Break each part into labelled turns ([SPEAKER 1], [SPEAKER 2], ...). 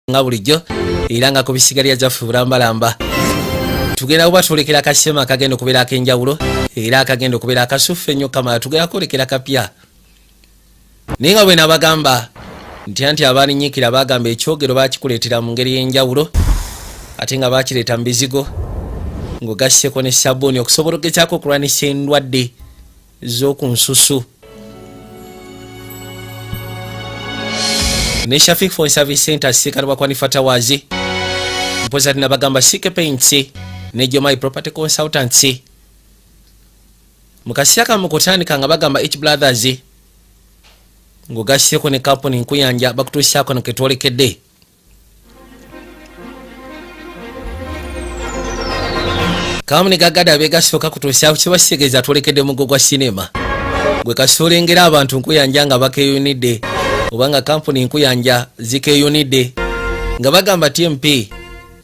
[SPEAKER 1] nga bulijjo era nga ku bisigalya zaffe bulambalamba tugenda kuba twolekera akasema akagenda okubeera ak'enjawulo era akagenda okubeera akasuffe ennyo kamala tugenda kwolekera kapya naye nga bwe nabagamba nti abalinnyikira bagamba ekyogero bakikuleetera mu ngeri y'enjawulo ate nga bakireeta mu bizigo ng'ogasseko ne sabbuuni okusobola okugezaako okulwanisa endwadde z'oku nsusu. ne Shafik Phone Service Center sikana bakwanifa tawazi mpoza tinabagamba Sike Paints ne Jomai Property Consultancy mukasiyaka mukutandika nga bagamba H Brothers ng'ogasseko ne kampuni nkuyanja bakutuusaako ne ketwolekedde. Kampuni gagada begasooka kutuusaako kye basegeeza twolekedde mugo gwa sinema gwe kasoolengera abantu nkuyanja nga bakeeyunidde obanga kampuni nkuyanja zikeeyunidde nga bagamba TMP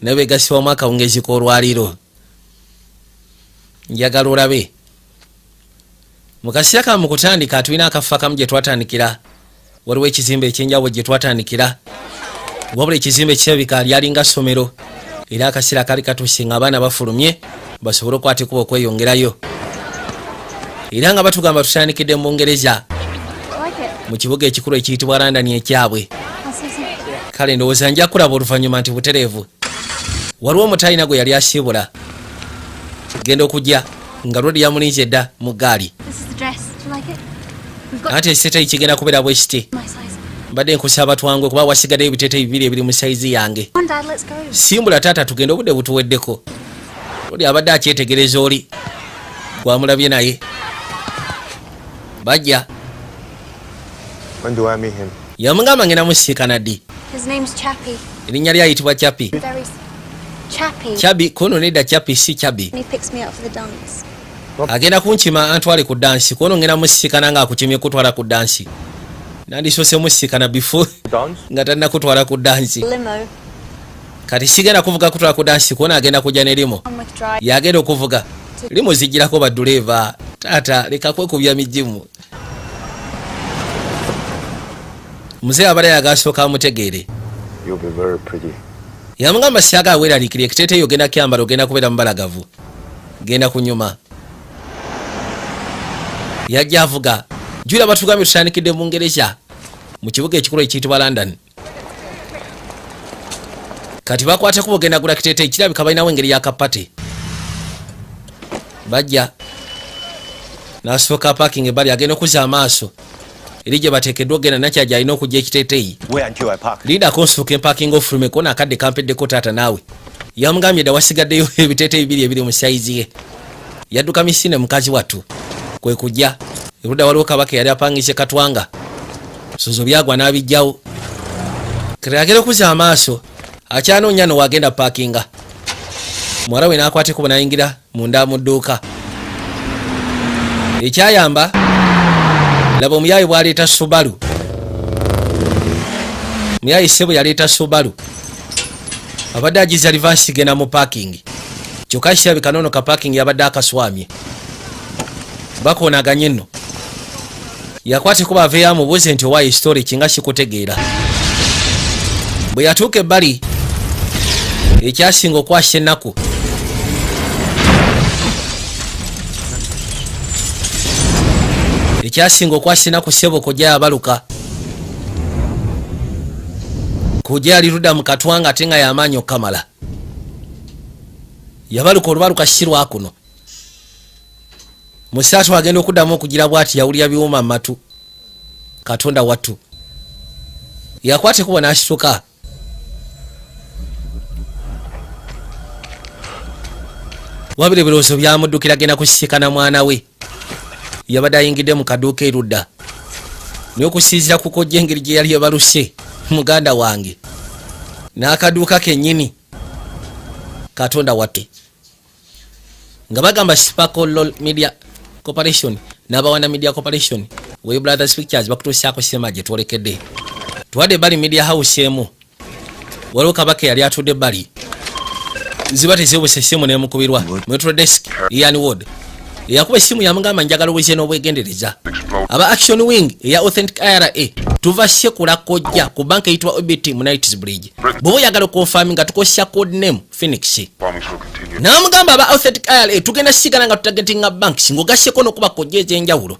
[SPEAKER 1] ne begasibwamu akawungezi k'olwaliro. Njagala olabe mukasiya ka mu kutandika tulina akafa kamu gye twatandikira waliwo ekizimbe ekyenjawulo gye twatandikira wabula ekizimbe kirabika lyalinga ssomero era akaseera kali katuuse nga abaana bafulumye basobole okukwata ekuba okweyongerayo era nga batugamba tutandikidde mu Bungereza mu kibuga ekikulu ekiyitibwa London ekyabwe. Kale ndowooza nja kulaba oluvannyuma nti butereevu waliwo omutaalina gwe yali asiibula genda okujja nga lodi yamulinze dda mu ggaali ate ekiteeteeyi kigenda kubeera bwe kiti mbadde nkusaba twangwe kuba wasigaddeyo ebiteeteeyi bibiri ebiri mu sayizi yange. Simbula taata tugenda obudde butuweddeko lodi abadde akyetegereza oli gwamulabye naye bajja
[SPEAKER 2] When do I meet him?
[SPEAKER 1] yamugamba ngenda musiikana ddi. Erinnya lyayitibwa Chappy. Chappy kono nedda Chappy si Chappy. Agenda kunkima antwale ku dansi kono ngenda musiikana nga akukimye kutwala ku dansi nandisoose musiikana before nga talina kutwala ku dansi kati sigenda kuvuga kutwala ku dansi kono agenda kujja ne limo yagenda okuvuga limo zijjirako badduleeva taata leka kwekubya mijimu. Mzee abale yagasooka amutegeere yamugamba syaga weeraliikirira ekiteeteeyi ogenda kyambala ogenda kubeera mubalagavu genda kunyuma. Yajja avuga jjula batugambye tutandikidde mu Bungereza mu kibuga ekikulu ekiyitibwa London kati bakwata kuba ogenda gula kiteeteeyi kirabika balinawo engeri yakapate bajja n'asooka parking ebbali agenda okuzza amaaso eri gye bateekeddwa ogenda nakyaja alina okujja ekiteeteeyi liidako nsooka empakinga ofulume kona akadde kampeddeko taata naawe yamugambye dda wasigaddeyo ebiteeteeyi bibiri ebiri mu sayizi ye yadduka misine mukazi wattu kwe kujja erudda waliwo kabaka yali apangise katwanga sozo byagwa n'abijjawo kati agenda okuzza amaaso akyanoonya no wagenda pakinga muwala we n'akwata ekubo n'ayingira munda mu dduuka ekyayamba laba omuyayi bwaleeta Subaru muyayi ssebo yaleeta Subaru abadde agiza livansi genda mu pakingi kyokka kirabika noono ka pakingi yabadde akaswamye bakoonaganye nno yakwata kuba aveeyo amubuuze nti owaayo story kinga kikutegeera bwe yatuuka ebbali ekyasinga okwasa ennaku ssebo kujja yabaluka kujja yali ludda mu katwanga ate nga y'amaanyi okukamala yabaluka olubaluka kirwa kuno musaatu agenda okuddamu okugira bw'ati yawulira biwuma mu matu katonda wattu yakwate kuba n'akituka wabira ebirowoozo byamuddukira agenda kusiikana mwana we yabadde ayingidde mu kaduuka erudda naye okusinziira ku kojja engeri gye yali yabaluse muganda wange n'akaduuka kennyini katonda wattu nga bagamba Sparkle Media Corporation n'abawana Media Corporation we Brothers Pictures bakutuusaako sinema gye twolekedde tuwadde ebbali Media House emu waliwo kabaka yali atudde ebbali ziba tezeebuse essimu n'emukubirwa Metro Desk Ian Ward eyakuba essimu yamugamba njagala obuze n'obwegendereza aba Action Wing eya Authentic IRA tuva sekula kojja ku banka eyitibwa OBT mu Knightsbridge bw'oba oyagala okonfami nga tukozesa code name Phoenix n'amugamba aba Authentic IRA tugenda sigala nga tutagetinga banks ng'ogasseko n'okuba kojja ez'enjawulo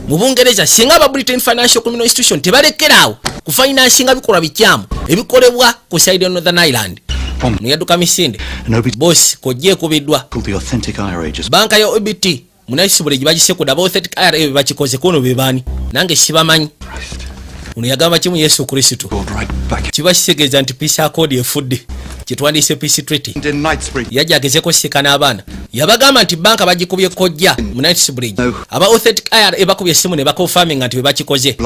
[SPEAKER 1] mu Bungereza singa aba Britain Financial Criminal Institution tebalekerawo ku finansinga bikolwa bikyamu ebikolebwa ku side ya Northern Ireland nuyadduka misinde boss kojja ekubiddwa banka ya OBT mu Knightsbridge bagisekuda aba Authentic IRA bakikoze kono bebaani nange sibamanyi ono yagamba kimu Yesu Kristo kiba kisegeeza nti peace accord efudde kitwandise peace treaty yajja agezeko sikana abaana yabagamba nti banka bagikubye kojja mu Knightsbridge aba Authentic IRA bakubye essimu ne bakonfirming nti bebakikoze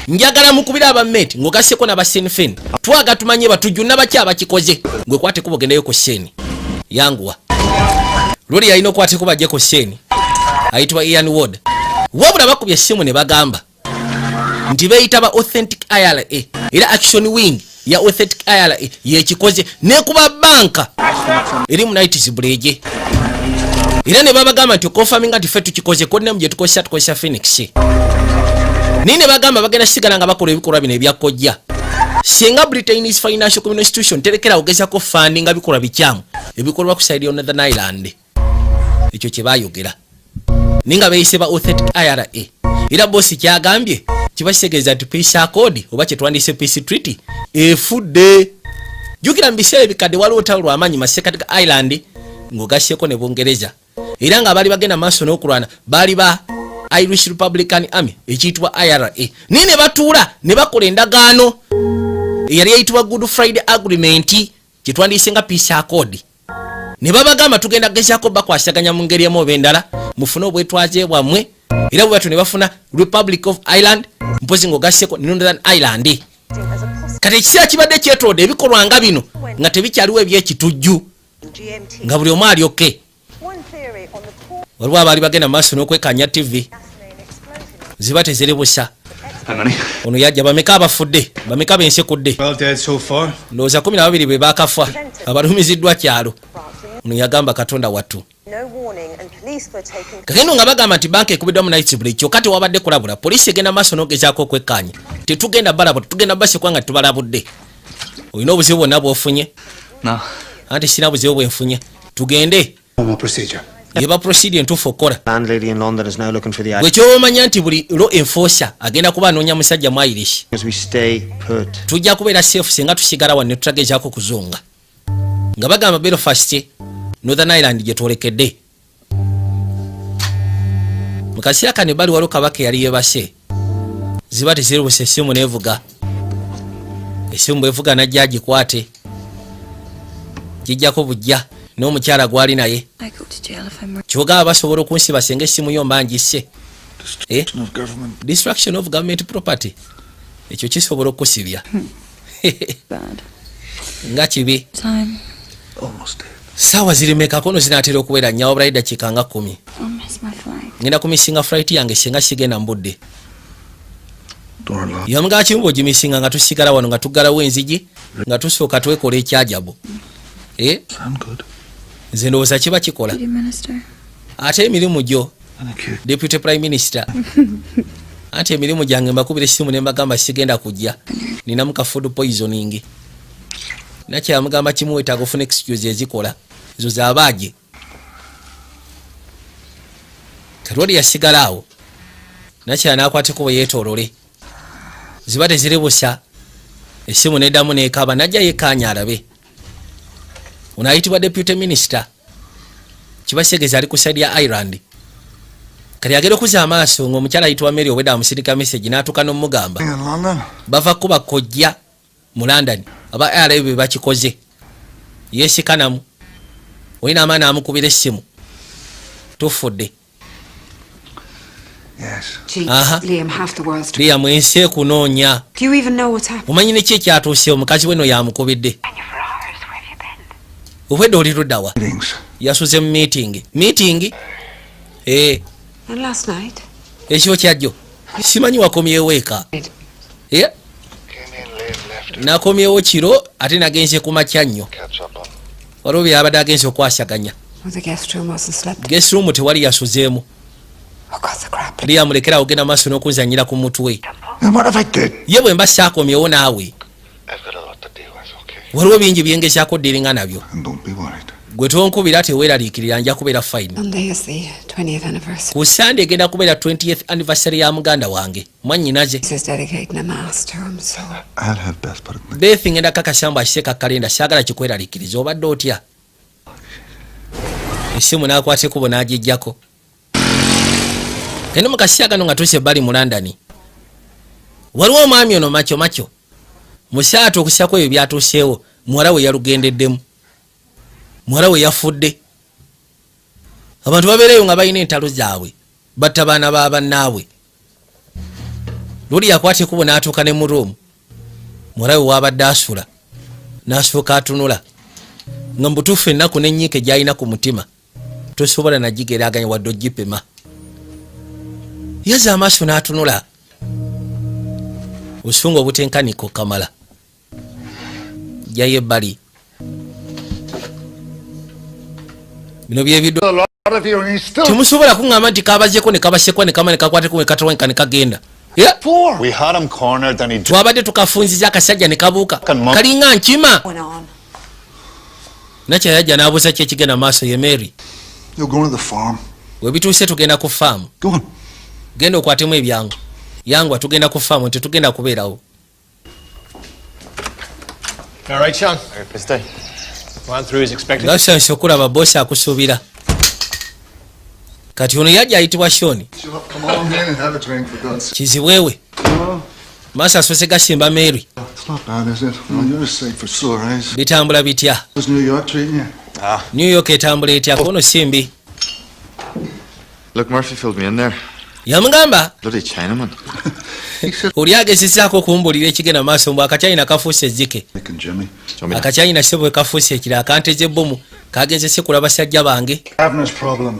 [SPEAKER 1] njagala mukubira abammeti ng'ogasseko n'aba Sinn Féin twaga tumanye batujjuna baki abakikoze gwe kwate kubogendayo ku Seni yanguwa luli yalina okwate kubajjeko Seni ayitibwa Ian Ward wabula bakubye essimu ne bagamba nti beeyita ba Authentic IRA era action wing ya Authentic IRA yekikoze nekuba banka eri mu Knightsbridge era ne babagamba nti confirming nti ffe tukikoze kodde mu gye tukozesa Phoenix nine bagamba bagenda sigala nga bakola ebikolwa bino ebyakojja singa Britain's Financial Criminal Institution terekera ogezako funding nga bikolwa bikyamu ebikolwa ku side ya Northern Ireland ekyo kye bayogera ninga beeyise ba Authentic IRA era bosi kyagambye kibasegeeza nti peace accord oba kyetwandise peace treaty efudde jukira mu biseera ebikadde waliwo olutalo lw'amaanyi masekati ga Ireland ng'ogasseko ne Bungereza era nga baali bagenda maaso n'okulwana baali ba Irish Republican Army ekiyitibwa IRA naye ne batuula ne bakola endagaano eyali eyitibwa Good Friday Agreement kyetwandise nga peace accord ne babagamba tugenda gezaako bakwasaganya mu ngeri emu oba endala mufune obwetwaze bwammwe era bwe batyo ne bafuna Republic of Ireland mpozi ng'ogasseko ne Northern Ireland kati ekiseera kibadde kyetolodde ebikolwa nga bino nga tebikyaliwo ebyekitujju nga buli omu alyoke waliwo abaali bagenda maaso n'okwekanya TV ziba teziri busa ono yajja bameka abafudde bameka bensekudde ndowooza 12 be bakafa abalumiziddwa kyalo ono yagamba Katonda wattu kagendo nga bagamba nti banka ekubiddwa mu Knightsbridge kyokka tewabadde kulabula poliisi egenda maaso n'ogezaako okwekkaanya tetugenda balabula tugenda basekwa nga tubalabudde olina obuzibu bwonna bw'ofunye anti sina buzibu bwenfunye tugende yeba procedure entuufu okukola gwe kyobamanya nti buli law enforcer agenda kuba anoonya musajja mu Irish tujja kubeera safe singa tusigala wano ne tutagezaako kuzunga nga bagamba Belfast Northern Ireland gye twolekedde mu kaseera kane bali waliwo kabaka yali yeebase ziba teziribuse essimu neevuga essimu bwevuga najja agikwate gijjako bujja n'omukyala gwali naye kyogaba basobola okunsiba senga essimu yo mbangisse destruction of government property ekyo kisobola okusibya nga kibi saawa zirimeka kono zinaatera okubeera nnyawo bulayi dakiika nga 10 ngenda kumisinga flight yange senga sigenda mbudde yamugaa kimu ogimisinga nga tusigala wano nga tuggalawo enzigi nga tusooka twekola ekyajabu nze ndowooza kiba kikola ate emirimu gyo Deputy Prime Minister anti emirimu gyange mbakubira essimu ne mbagamba sigenda kujja ninamu ka food poisoning nakyamugamba kimu weetaaga ofuna excuse ezikola ezo z'abaagi kalwali yasigala awo nakyala n'akwateko bwe yeetoolole ziba teziri busa essimu neddamu neekaba najja yekkaanya alabe ono ayitibwa Deputy Minister kibaseegeza ali ku side ya Ireland kati agenda okuza amaaso ng'omukyala ayitibwa Mary obwedda amusirika message n'atuuka n'omugamba bava kuba kojja mu London aba IRA be bakikoze yeesikanamu olina amaani amukubira essimu tufudde Liam ensi ekunoonya omanyi ne ki ekyatuuse omukazi we no yamukubidde obwedda oli luddawa yasuze mu meeting ekyo kyajjo simanyi wakomyewo eka nakomyewo kiro ate nagenze ku makya nnyo waliwo byabadde agenze okwasaganya guest room tewali yasuzeemu Liam lekera ogenda maaso n'okuzanyira ku mutwe.
[SPEAKER 2] And what if I did?
[SPEAKER 1] Ye bwe mba saakomyewo naawe.
[SPEAKER 2] I've got a lot to deal with, okay?
[SPEAKER 1] Waliwo bingi byengezaako ddiringa nabyo.
[SPEAKER 2] And don't be worried.
[SPEAKER 1] Gwe tonkubira teweeraliikirira nja kubeera fine. Ku Sande egenda kubeera 20th anniversary ya muganda wange mwannyinaze.
[SPEAKER 2] I'll have Beth put it in the...
[SPEAKER 1] Beth ngenda kakasamba akiseka kalenda saagala kikweraliikiriza obadde otya. Essimu n'akwata ekkubo n'agijjako. Eno mu kaseera kano nga tuuse ebbali mu London. Waliwo omwami ono makyo musaatu okusako ebyo byatuuseewo muwala we yalugendeddemu. Muwala we yafudde. Abantu babeereyo nga balina entalo zaabwe batta baana ba bannaabwe. Luli yakwata ekkubo n'atuuka ne mu Rome. Muwala we wabadde asula n'asooka atunula nga mu butuufu ennaku n'ennyiike gy'alina ku mutima tosobola nagigeraganya wadde ogipima. Yaza amaaso n'atunula obusungu obutenkaniko kamala jjayo ebbali. Bino byebiddo temusobola kuŋŋamba nti kabazeko ne kabasekwa ne kama ne kakwateko ne katowanka ne kagenda.
[SPEAKER 2] We had him cornered and he...
[SPEAKER 1] Twabadde tukafunziza akasajja ne kabuuka kalinga nkima. Nakyo yajja n'abuuza ki ekigenda maaso ye Mary.
[SPEAKER 2] You're going to the farm.
[SPEAKER 1] We bituuse tugenda ku faamu.
[SPEAKER 2] Go on.
[SPEAKER 1] Genda okwatemu ebyangu. Yangwa tugenda ku faamu tetugenda kubeerawo.
[SPEAKER 3] All right, Sean. All right, stay. Run through is expected.
[SPEAKER 1] Gasanse okulaba bosi akusuubira. Kati ono yajja ayitibwa Shoni.
[SPEAKER 2] Come on in and have a drink for God's sake.
[SPEAKER 1] Kizibwewe. Maaso asose gasimba Mary.
[SPEAKER 2] It's not bad, is it? Well, you're sick for sore eyes.
[SPEAKER 1] Bitambula bitya?
[SPEAKER 2] How's New York treating you?
[SPEAKER 1] New York etambula etya kono simbi.
[SPEAKER 4] Look, Murphy filled me in there.
[SPEAKER 1] Yamugamba
[SPEAKER 4] Bloody Chinaman.
[SPEAKER 1] oli agezezzaako okumbulira ekigenda maaso mbu akacyayina kafuuse ezzike.
[SPEAKER 2] Nick and Jimmy.
[SPEAKER 1] Akacyayina se bwe kafuuse ekirala kanteze ebbomu kagenzese kula basajja bange.
[SPEAKER 2] Governor's problem.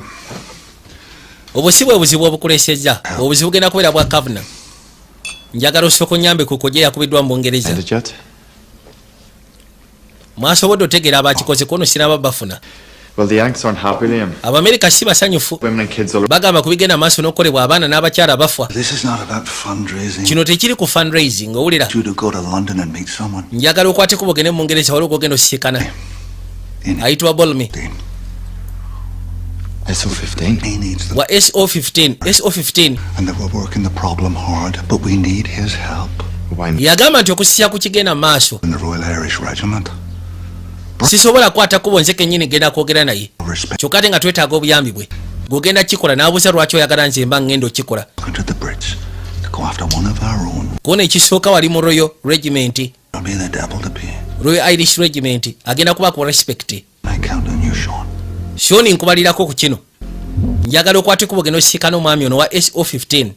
[SPEAKER 1] Obusi bwe buzibu obukulesezza obuzibu bugenda kubeera bwa Kavana. Njagala osooka onyambe ku kojja yakubiddwa mu Bungereza.
[SPEAKER 4] And the jet.
[SPEAKER 1] Mwasobodde otegeera abakikoze kono sinaba bafuna.
[SPEAKER 4] Well, the Yanks aren't happy, Liam.
[SPEAKER 1] Abamerika si basanyufu.
[SPEAKER 4] Women and kids all...
[SPEAKER 1] Bagamba kubigenda maaso n'okukolebwa abaana n'abakyala bafa.
[SPEAKER 2] This is not about fundraising.
[SPEAKER 1] Kino tekiri ku fundraising owulira.
[SPEAKER 2] You to go to London and meet someone.
[SPEAKER 1] Njagala okwate ku bugende mu Bungereza waliwo ogenda osisinkana. Ayitibwa Bolmi.
[SPEAKER 4] SO15.
[SPEAKER 2] He needs them.
[SPEAKER 1] Wa SO15. SO15.
[SPEAKER 2] And that we're working the problem hard, but we need his help.
[SPEAKER 4] Why not?
[SPEAKER 1] Yagamba nti okusisya ku kigenda maaso.
[SPEAKER 2] In the Royal Irish Regiment.
[SPEAKER 1] Sisobola kwata kubo nze kennyini genda kwogera naye.
[SPEAKER 2] Respect.
[SPEAKER 1] Kyokka ate nga twetaaga obuyambi bwe. Gogenda kikola n'abuuza lwaki oyagala nze mba ngenda okikola.
[SPEAKER 2] To the bridge to go after one of our own.
[SPEAKER 1] Kuona ekisooka wali mu Royal Regiment.
[SPEAKER 2] I'll be the devil to pay.
[SPEAKER 1] Royal Irish Regiment. Agenda kuba ku respect.
[SPEAKER 2] I count on you, Sean.
[SPEAKER 1] Shoni nkubalirako ku kino. Njagala okwate kubo genda osisinkana omwami ono wa SO15.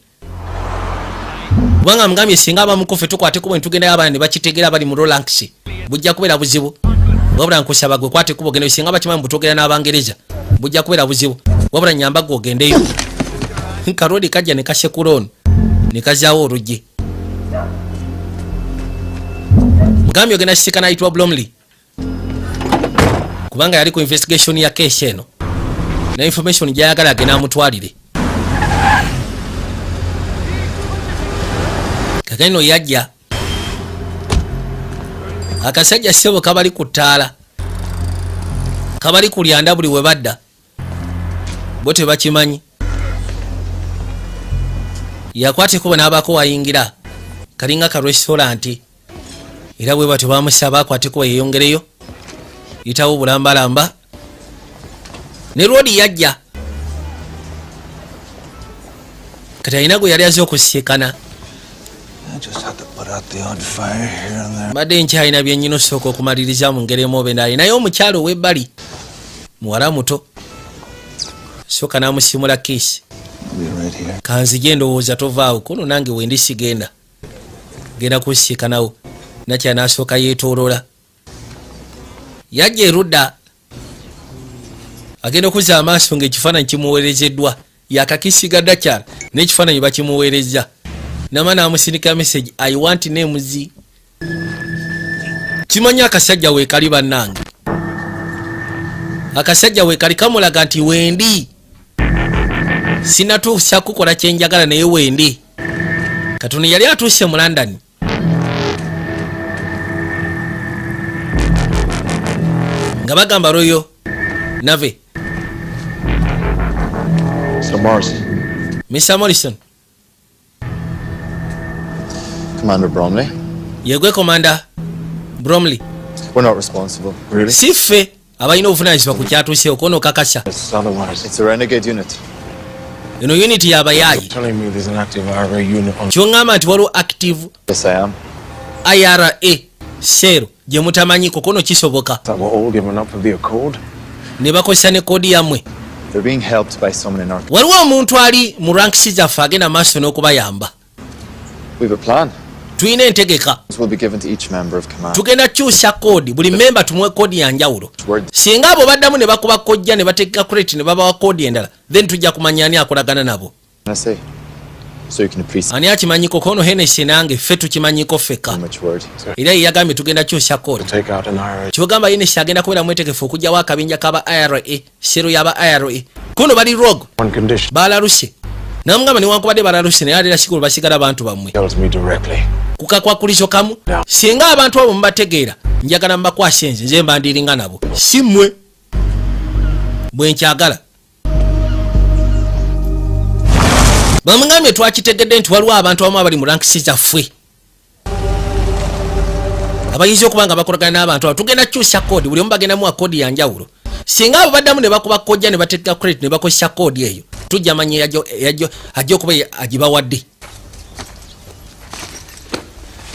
[SPEAKER 1] Kubanga mugambye singa abamukofe tukwate kubo ntugendayo abaana ne bakitegeera bali mu Rolanx. Bujja kubeera buzibu. Wabula nkusaba gwe kwate kubo genda singa bakimanyi butogera n'Abangereza. Bujja kubeera buzibu. Wabula nyamba gwe ogendeyo. Karodi kajja ne kasekulono. Ne kazaawo oluggi. Mugambye ogenda sisikana ayitibwa Blomley. Kubanga yali ku investigation ya case eno. Na information gyayagala agenda amutwalire. Kakano yajja. Akasajja ssebo kabali ku ttaala. Kabali ku lyanda buli we badda. Bo tebakimanyi. Yakwate kubo n'abaako wayingira. Kalinga ka restaurant. Era bwe batyo bamusaba akwate kubo yeeyongereyo. Yitawo bulambalamba. Ne Rodi yajja. Kati alina gwe yali aze okusiikana.
[SPEAKER 2] I just had to put out the odd fire here and there.
[SPEAKER 1] Badde nkyalina byennyini osooka okumaliriza mu ngeri emu obe naye naye omukyalo ow'ebbali muwala muto sooka n'amusimula kiisi.
[SPEAKER 2] I'll be right here.
[SPEAKER 1] Kanzije ndowooza tovaawo kono nange wendi sigenda. Genda kusiikanawo. Nakya n'asooka yeetoolola. Yajja erudda. Agenda okuzza amaaso ng'ekifaananyi kimuweerezeddwa. Yakakisiga ddakyala n'ekifaananyi bakimuweerezza. Nama n'amusindika message I want names. Kimanya akasajja weekali bannange. Akasajja weekali kamulaga nti wendi. sinatuusa kukola kyenjagala naye wendi. Katono yali atuuse mu London. Nga bagamba Royal Navy.
[SPEAKER 4] Mr. Morrison.
[SPEAKER 1] Mr. Morrison.
[SPEAKER 4] Commander Bromley.
[SPEAKER 1] Yegwe Commander Bromley.
[SPEAKER 4] We're not responsible. Really?
[SPEAKER 1] Siffe abalina obuvunaanyizibwa ku kyatuuseewo kono kakasa.
[SPEAKER 3] It's otherwise.
[SPEAKER 4] It's a renegade unit.
[SPEAKER 1] Eno unit y'abayaayi.
[SPEAKER 3] Telling me there's an active IRA unit on.
[SPEAKER 1] Kyongamba nti waliwo active
[SPEAKER 4] Yes, I am.
[SPEAKER 1] IRA Shell gye mutamanyiko kono kisoboka.
[SPEAKER 3] That we're all giving up for the Accord.
[SPEAKER 1] Ne bakozesa ne koodi yammwe.
[SPEAKER 4] They're being helped by someone in our...
[SPEAKER 1] Waliwo omuntu ali mu ranks zaffe agenda maaso n'okubayamba.
[SPEAKER 4] We have a plan.
[SPEAKER 1] Tuyina entegeka.
[SPEAKER 4] This will be given to each member of command.
[SPEAKER 1] Tugenda kyusa koodi, buli memba tumuwe koodi ya njawulo. Singa abo baddamu ne bakuba kojja ne bateeka crate ne babawa koodi endala, then tujja kumanya ani akolagana nabo.
[SPEAKER 4] Can I say? So you can appreciate
[SPEAKER 1] Ani akimanyiko kono Hennessy nange ffe tukimanyiko ffeka.
[SPEAKER 4] how much word.
[SPEAKER 1] Era ye yagambye tugenda kyusa koodi.
[SPEAKER 3] Take out an IRA.
[SPEAKER 1] Kyogamba Hennessy agenda kubeera mwetegefu okugyawo akabinja kaba IRA, Shell yaba IRA. Kuno bali rogue.
[SPEAKER 3] One condition.
[SPEAKER 1] Balaluse. Namugamba newankubadde balaluse naye alera sigulu basigala bantu bammwe.
[SPEAKER 3] Tells me directly.
[SPEAKER 1] Kukakwakulizo kamu. Singa abantu abo mubategeera njagala mbakwase nze mbandiringa nabo. Simwe. Bwe nkyagala. Bamugambye twakitegedde nti waliwo abantu abamu abali mu rankisi zaffe. Abayinza okuba nga bakolagana n'abantu abo tugenda kyusa koodi buli omu bagenda muwa koodi ya njawulo. Singa abo baddamu ne bakuba kojja ne bateeka credit ne bakozesa koodi eyo tujja manya ajja okuba agibawadde.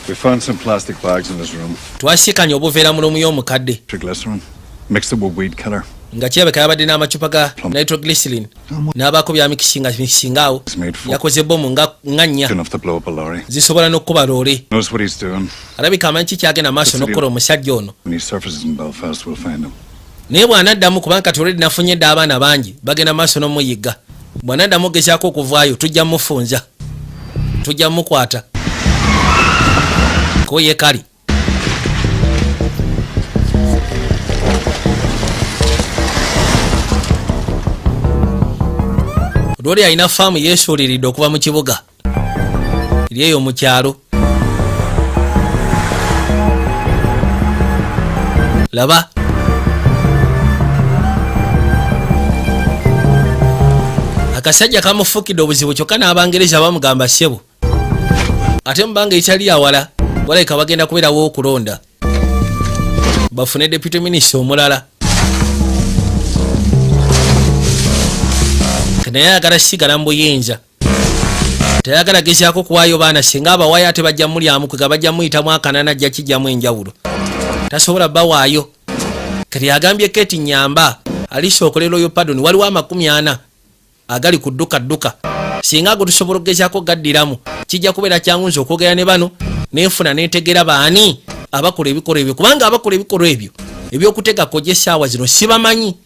[SPEAKER 5] We found some plastic bags in his room.
[SPEAKER 1] Twasikanye obuveera mulomu y'omukadde.
[SPEAKER 5] Triglycerin. Mixed it with weed killer.
[SPEAKER 1] Nga kirabika yabadde n'amacupa ga nitroglycerin n'abaako bya mikisingaawo yakoze bomu nga nnya
[SPEAKER 5] Enough to blow up a lorry.
[SPEAKER 1] zisobola n'okkuba loole.
[SPEAKER 5] Knows what he's doing.
[SPEAKER 1] Alabika amanyi kikyagenda maaso n'okukola omusajja ono.
[SPEAKER 5] When he surfaces in Belfast, we'll find him.
[SPEAKER 1] Naye bw'anaddamu kubanga kati olwedi nafunyedde abaana bangi bagenda maaso n'omuyigga. Bw'anaddamu ogezaako okuvaayo tujja mufunza. Tujja mukwata. Ko ye kali. Lori alina faamu yeesuuliridde okuva mu kibuga. Eri eyo mu kyalo. Laba. Akasajja kamufukidde obuzibu kyokka n'Abangereza bamugamba ssebo. Ate mubanga etali awala walabika bagenda kubeerawo okulonda. Bafune deputy minister omulala. Naye ayagala sigala mu buyinza. Tayagala gezaako kuwaayo baana singa abawaayo ate bajja mulyamu kwega bajja muyitamu akanana ajja kijjamu enjawulo. Tasobola bawaayo. Kati agambye Keti Nyamba alisookolera oyo pardon waliwo 40 agali ku dduka. Singa ago tusobola okugezaako gaddiramu kijja kubeera kyangunza okwogera ne bano neefuna neetegera baani abakola ebikolwa ebyo kubanga abakola ebikolwa ebyo ebyokutega kojja essaawa zino sibamanyi.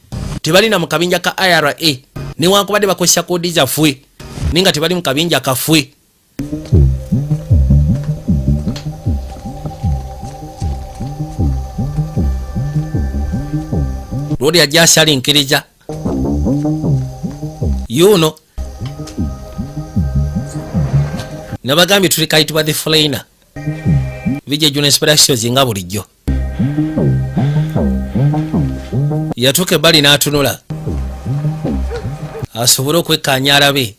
[SPEAKER 1] Tebalina mu kabinja ka IRA newankubadde bakozesa koodi zaffe naye nga tebali mu kabinja kaffe. Lodi ajja asalinkiriza yuno nabagambye tuli kayitibwa the flainer vijja juno inspirations nga bulijjo. Yatuuka ebbali n'atunula asobole okwekkaanya alabe.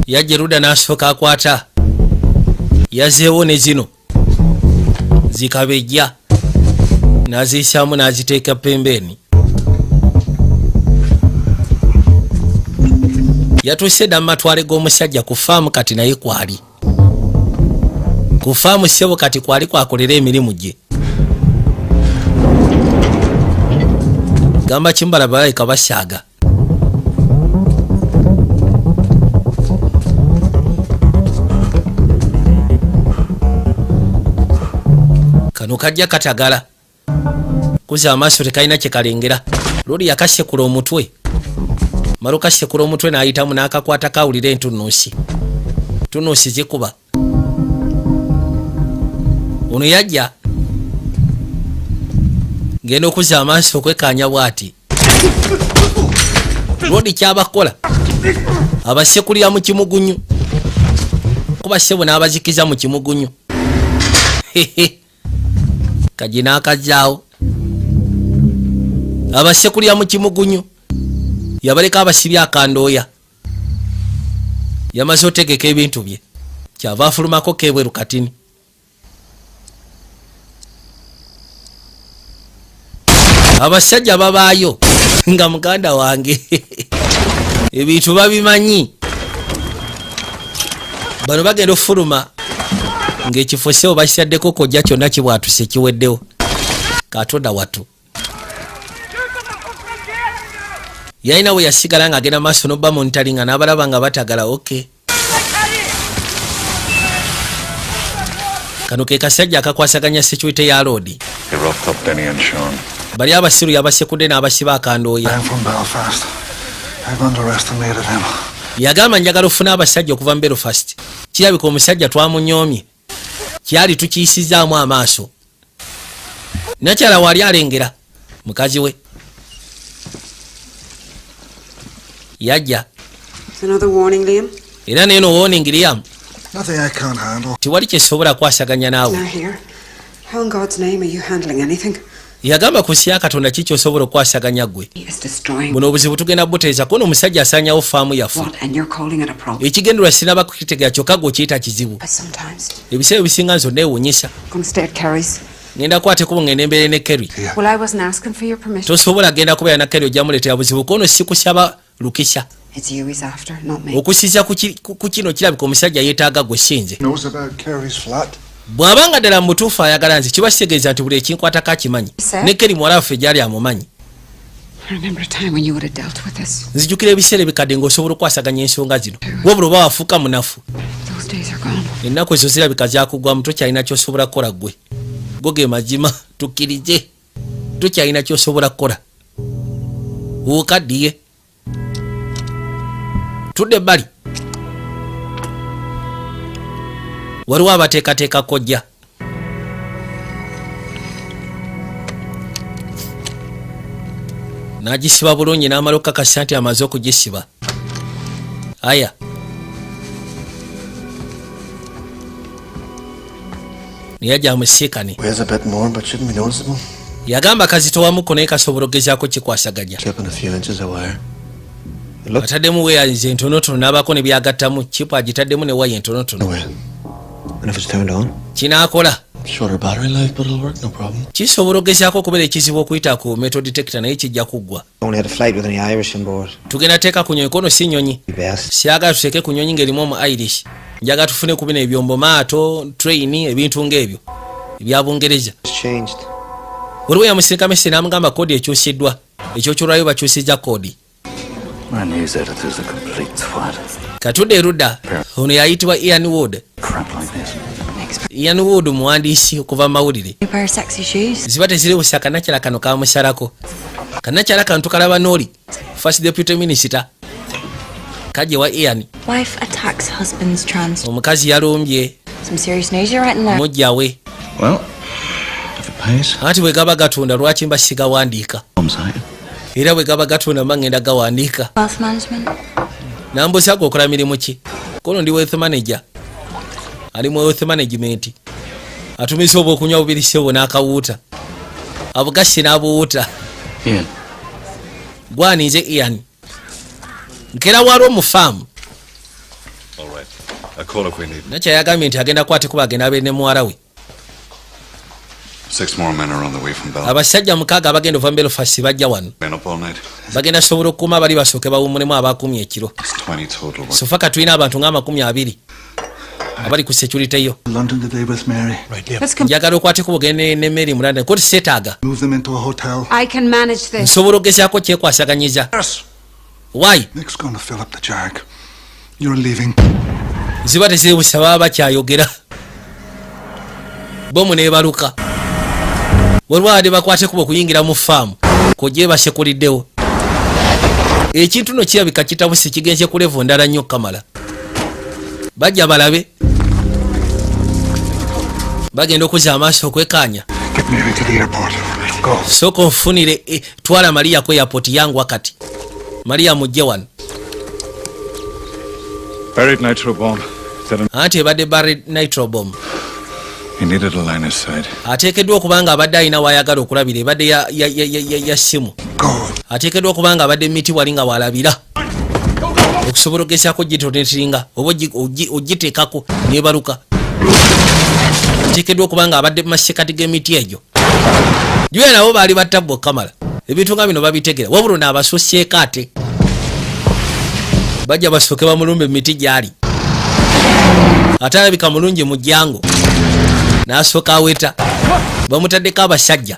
[SPEAKER 1] Yajja erudda n'asooka akwata yazeewo ne zino zikabejja n'aziyisaamu n'aziteeka pembeeni. Yatuuse dda mu matwale g'omusajja ku faamu kati naye kwali. Ku faamu ssebo kati kwali kwakolera emirimu gye. Gamba kimbala balayika basaaga. Kano kajja katagala. Kuza amaaso tekalina kye kalengera. Lodi yakasekula omutwe. Maro kasekula omutwe n'ayitamu n'akakwata kawulira entunnunsi. Tunnusi zikuba. Ono yajja ngenda okuzza amaaso okwekanya bw'ati. Rodi kyabakola abasekulira mu kimugunyu kuba ssebo n'abazikiza mu kimugunyu. Kaji n'akajjaawo abasekulira mu kimugunyu yabaleka abasibya akandooya. Yamaze otegeka ebintu bye kyava afulumako kebweru katini. Abasajja babaayo nga muganda wange ebintu babimanyi. Bano bagenda ofuluma ng'ekifo sebo bakitaddeko kojja kyonna kibwatuse kiweddewo. Katonda watu yalina we yasigala ng'agenda maaso n'obba monitalinga n'abalaba nga batagala. Okay, kano ke kasajja akakwasaganya security ya road.
[SPEAKER 5] They roughed up Denny and Sean.
[SPEAKER 1] Bali abasiru yabasekudde n'abasiba akandooya.
[SPEAKER 2] I'm from Belfast. I've underestimated him.
[SPEAKER 1] Yagamba njagala ofuna abasajja okuva mu Belfast. Kirabika omusajja twamunyoomye. Kyali tukiyisizaamu amaaso. Nakyala wali alengera mukazi we. Yajja.
[SPEAKER 6] It's another warning, Liam.
[SPEAKER 1] Era neeno warning Liam.
[SPEAKER 2] Nothing I can't handle.
[SPEAKER 1] Tiwali kyesobola kwasaganya
[SPEAKER 6] Now
[SPEAKER 1] naawe.
[SPEAKER 6] here. How in God's name are you handling anything?
[SPEAKER 1] Yagamba ku sya Katonda kiki osobola okwasaganya gwe.
[SPEAKER 6] He is destroying
[SPEAKER 1] Buno obuzibu tugenda buteeza kono omusajja asaanyawo faamu yaffe.
[SPEAKER 6] what, and you're calling it a problem.
[SPEAKER 1] Ekigendera sinaba kukitegera kyokka gwe okiyita kizibu.
[SPEAKER 6] But sometimes
[SPEAKER 1] Ebiseera ebisinga nzo neewunyisa.
[SPEAKER 6] gonna stay at Kerry's.
[SPEAKER 1] Ngenda kwateko ngenda embeere ne Kerry.
[SPEAKER 6] Well, I wasn't asking for your permission.
[SPEAKER 1] Tosobola genda kubeera na Kerry ojja muleetera buzibu kono si kusaba lukisa.
[SPEAKER 6] It's you he's after, not me.
[SPEAKER 1] Okusiza ku kino kirabika omusajja yeetaaga gwe sinze.
[SPEAKER 2] Knows about Kerry's flat.
[SPEAKER 1] Bw'abanga ddala mu mutuufu ayagala nze kiba kitegeeza nti buli ekinkwatako akimanyi. Ne Kerry muwala waffe gyali amumanyi.
[SPEAKER 6] I remember a time when you would have dealt with this.
[SPEAKER 1] Nzijukira ebiseera ebikadde ng'osobola okwasaganya ensonga zino. Wabula oba wafuuka munafu.
[SPEAKER 6] Those days are gone.
[SPEAKER 1] Ennaku ezo zirabika zaakugwamu tokyalina ky'osobola kukola ggwe. Go ge mazima tukkirize. Tokyalina ky'osobola kukola. Wuukaddiye. Tudde ebbali. Waliwo abateekateeka kojja. N'agisiba bulungi n'amala okukakasa nti amaze okugisiba. Aya. Niyajja amusiikane.
[SPEAKER 2] Weighs a bit more, but shouldn't be noticeable.
[SPEAKER 1] Yagamba kazitowamuko naye kasobola ogezaako kikwasaganya.
[SPEAKER 2] Clipping a few inches of wire. It looks
[SPEAKER 1] Ataddemu weeyanze entonotono n'abaako ne byagattamu chipu agitaddemu ne waya entonotono.
[SPEAKER 2] away. And if it's turned on,
[SPEAKER 1] Kinaakola.
[SPEAKER 2] shorter battery life, but it'll work, no problem.
[SPEAKER 1] Kisobola ogezaako okubeera ekizibu okuyita ku metal detector naye kijja kuggwa.
[SPEAKER 7] Only had a flight with any Irish on board.
[SPEAKER 1] Tugenda teeka ku nyonyi kono si nyonyi.
[SPEAKER 7] Be best.
[SPEAKER 1] Siyagala tuteeke ku nyonyi ng'erimu omu Irish. Njagala tufune ku bino ebyombo maato, train, ebintu ng'ebyo. Ebya Bungereza.
[SPEAKER 7] It's changed.
[SPEAKER 1] Waliwo yamusirika mesi n'amugamba koodi ekyusiddwa. Ekyo kyolwayo bakyusizza koodi.
[SPEAKER 5] My news editor's a complete twat.
[SPEAKER 1] Katudde erudda. Ono yayitibwa Ian Wood.
[SPEAKER 5] Crap like this.
[SPEAKER 1] Ian Wood muwandiisi okuva mu mawulire.
[SPEAKER 6] You pair of sexy shoes.
[SPEAKER 1] Ziba teziribusa kanakyala kano kamusalako. Kanakyala kano tukalaba n'oli. First Deputy Minister. Kaje wa Ian.
[SPEAKER 8] Wife attacks husband's trans.
[SPEAKER 1] Omukazi yalumbye
[SPEAKER 8] Some serious news you're writing there.
[SPEAKER 1] mujja we.
[SPEAKER 2] Well, if it pays,
[SPEAKER 1] Anti bwe gaba gatunda lwaki mba sigawandiika.
[SPEAKER 2] comes out.
[SPEAKER 1] Era bwe gaba gatunda mba ngenda gawandiika.
[SPEAKER 8] Wealth management.
[SPEAKER 1] Nambuzaako okola mirimu ki? Kono ndi wealth manager. Ali mu wealth management. Atumiza oba okunywa bubirisi obwo n'akawuuta. Abugasi n'abuwuuta.
[SPEAKER 2] Ian,
[SPEAKER 1] Gwanize Ian. Nkera waliwo mu faamu.
[SPEAKER 5] All right. A call if we need.
[SPEAKER 1] Nakyayagambye nti agenda kwateko bagenda abeere ne muwala we.
[SPEAKER 5] 6 more men are on the way from Belfast.
[SPEAKER 1] Abasajja 6 abagenda ova mu Belfast bajja wano.
[SPEAKER 5] Been up all night.
[SPEAKER 1] Bagenda sobola okukuuma bali basooke bawummulemu abakumya ekiro.
[SPEAKER 5] It's 20 total.
[SPEAKER 1] Sofaka tulina abantu nga 20 abali ku security yo.
[SPEAKER 2] London today with Mary. Right, yeah.
[SPEAKER 6] Let's come.
[SPEAKER 1] Njagala okwateko bugende ne Mary mu London. Koti seetaaga.
[SPEAKER 2] Move them into a hotel.
[SPEAKER 6] I can manage this.
[SPEAKER 1] Nsobola ogezaako kyekwasaganyiza.
[SPEAKER 2] Yes.
[SPEAKER 1] Why?
[SPEAKER 2] Nick's gonna fill up the jag. You're leaving.
[SPEAKER 1] Ziba teziribusa baba bakyayogera. Bomu neebaluka. Waliwo ade bakwateko okuyingira mu faamu. Kojje basekuliddewo. Ekintu no kirabika kitabuse kigenze ku level ndala nnyo kamala. Bajja balabe. Bagenda okuzza amaaso okwekaanya.
[SPEAKER 2] Get Mary to the airport.
[SPEAKER 1] soko nfunire twala Maria ku airport yangu wakati Maria mujje wano.
[SPEAKER 5] Buried nitro bomb.
[SPEAKER 1] Anti ebadde buried nitro bomb.
[SPEAKER 5] He needed a line of sight.
[SPEAKER 1] Ateekeddwa okubanga abadde alina wayagala okulabira ebadde ya simu. Ateekeddwa okubanga abadde miti wali nga walabira okusobola ogezaako gitonetinga oba ogiteekako nebaluka. Ateekeddwa okubanga abadde mumasekati g'emiti egyo. Juya nabo baali batabwa Kamala. Ebintu nga bino babitegera wabula n'abasosyeeko ate bajja basooke bamulumbe emiti gyali ate alabika mulungi mu jjango n'asooka aweta bamutaddeko abasajja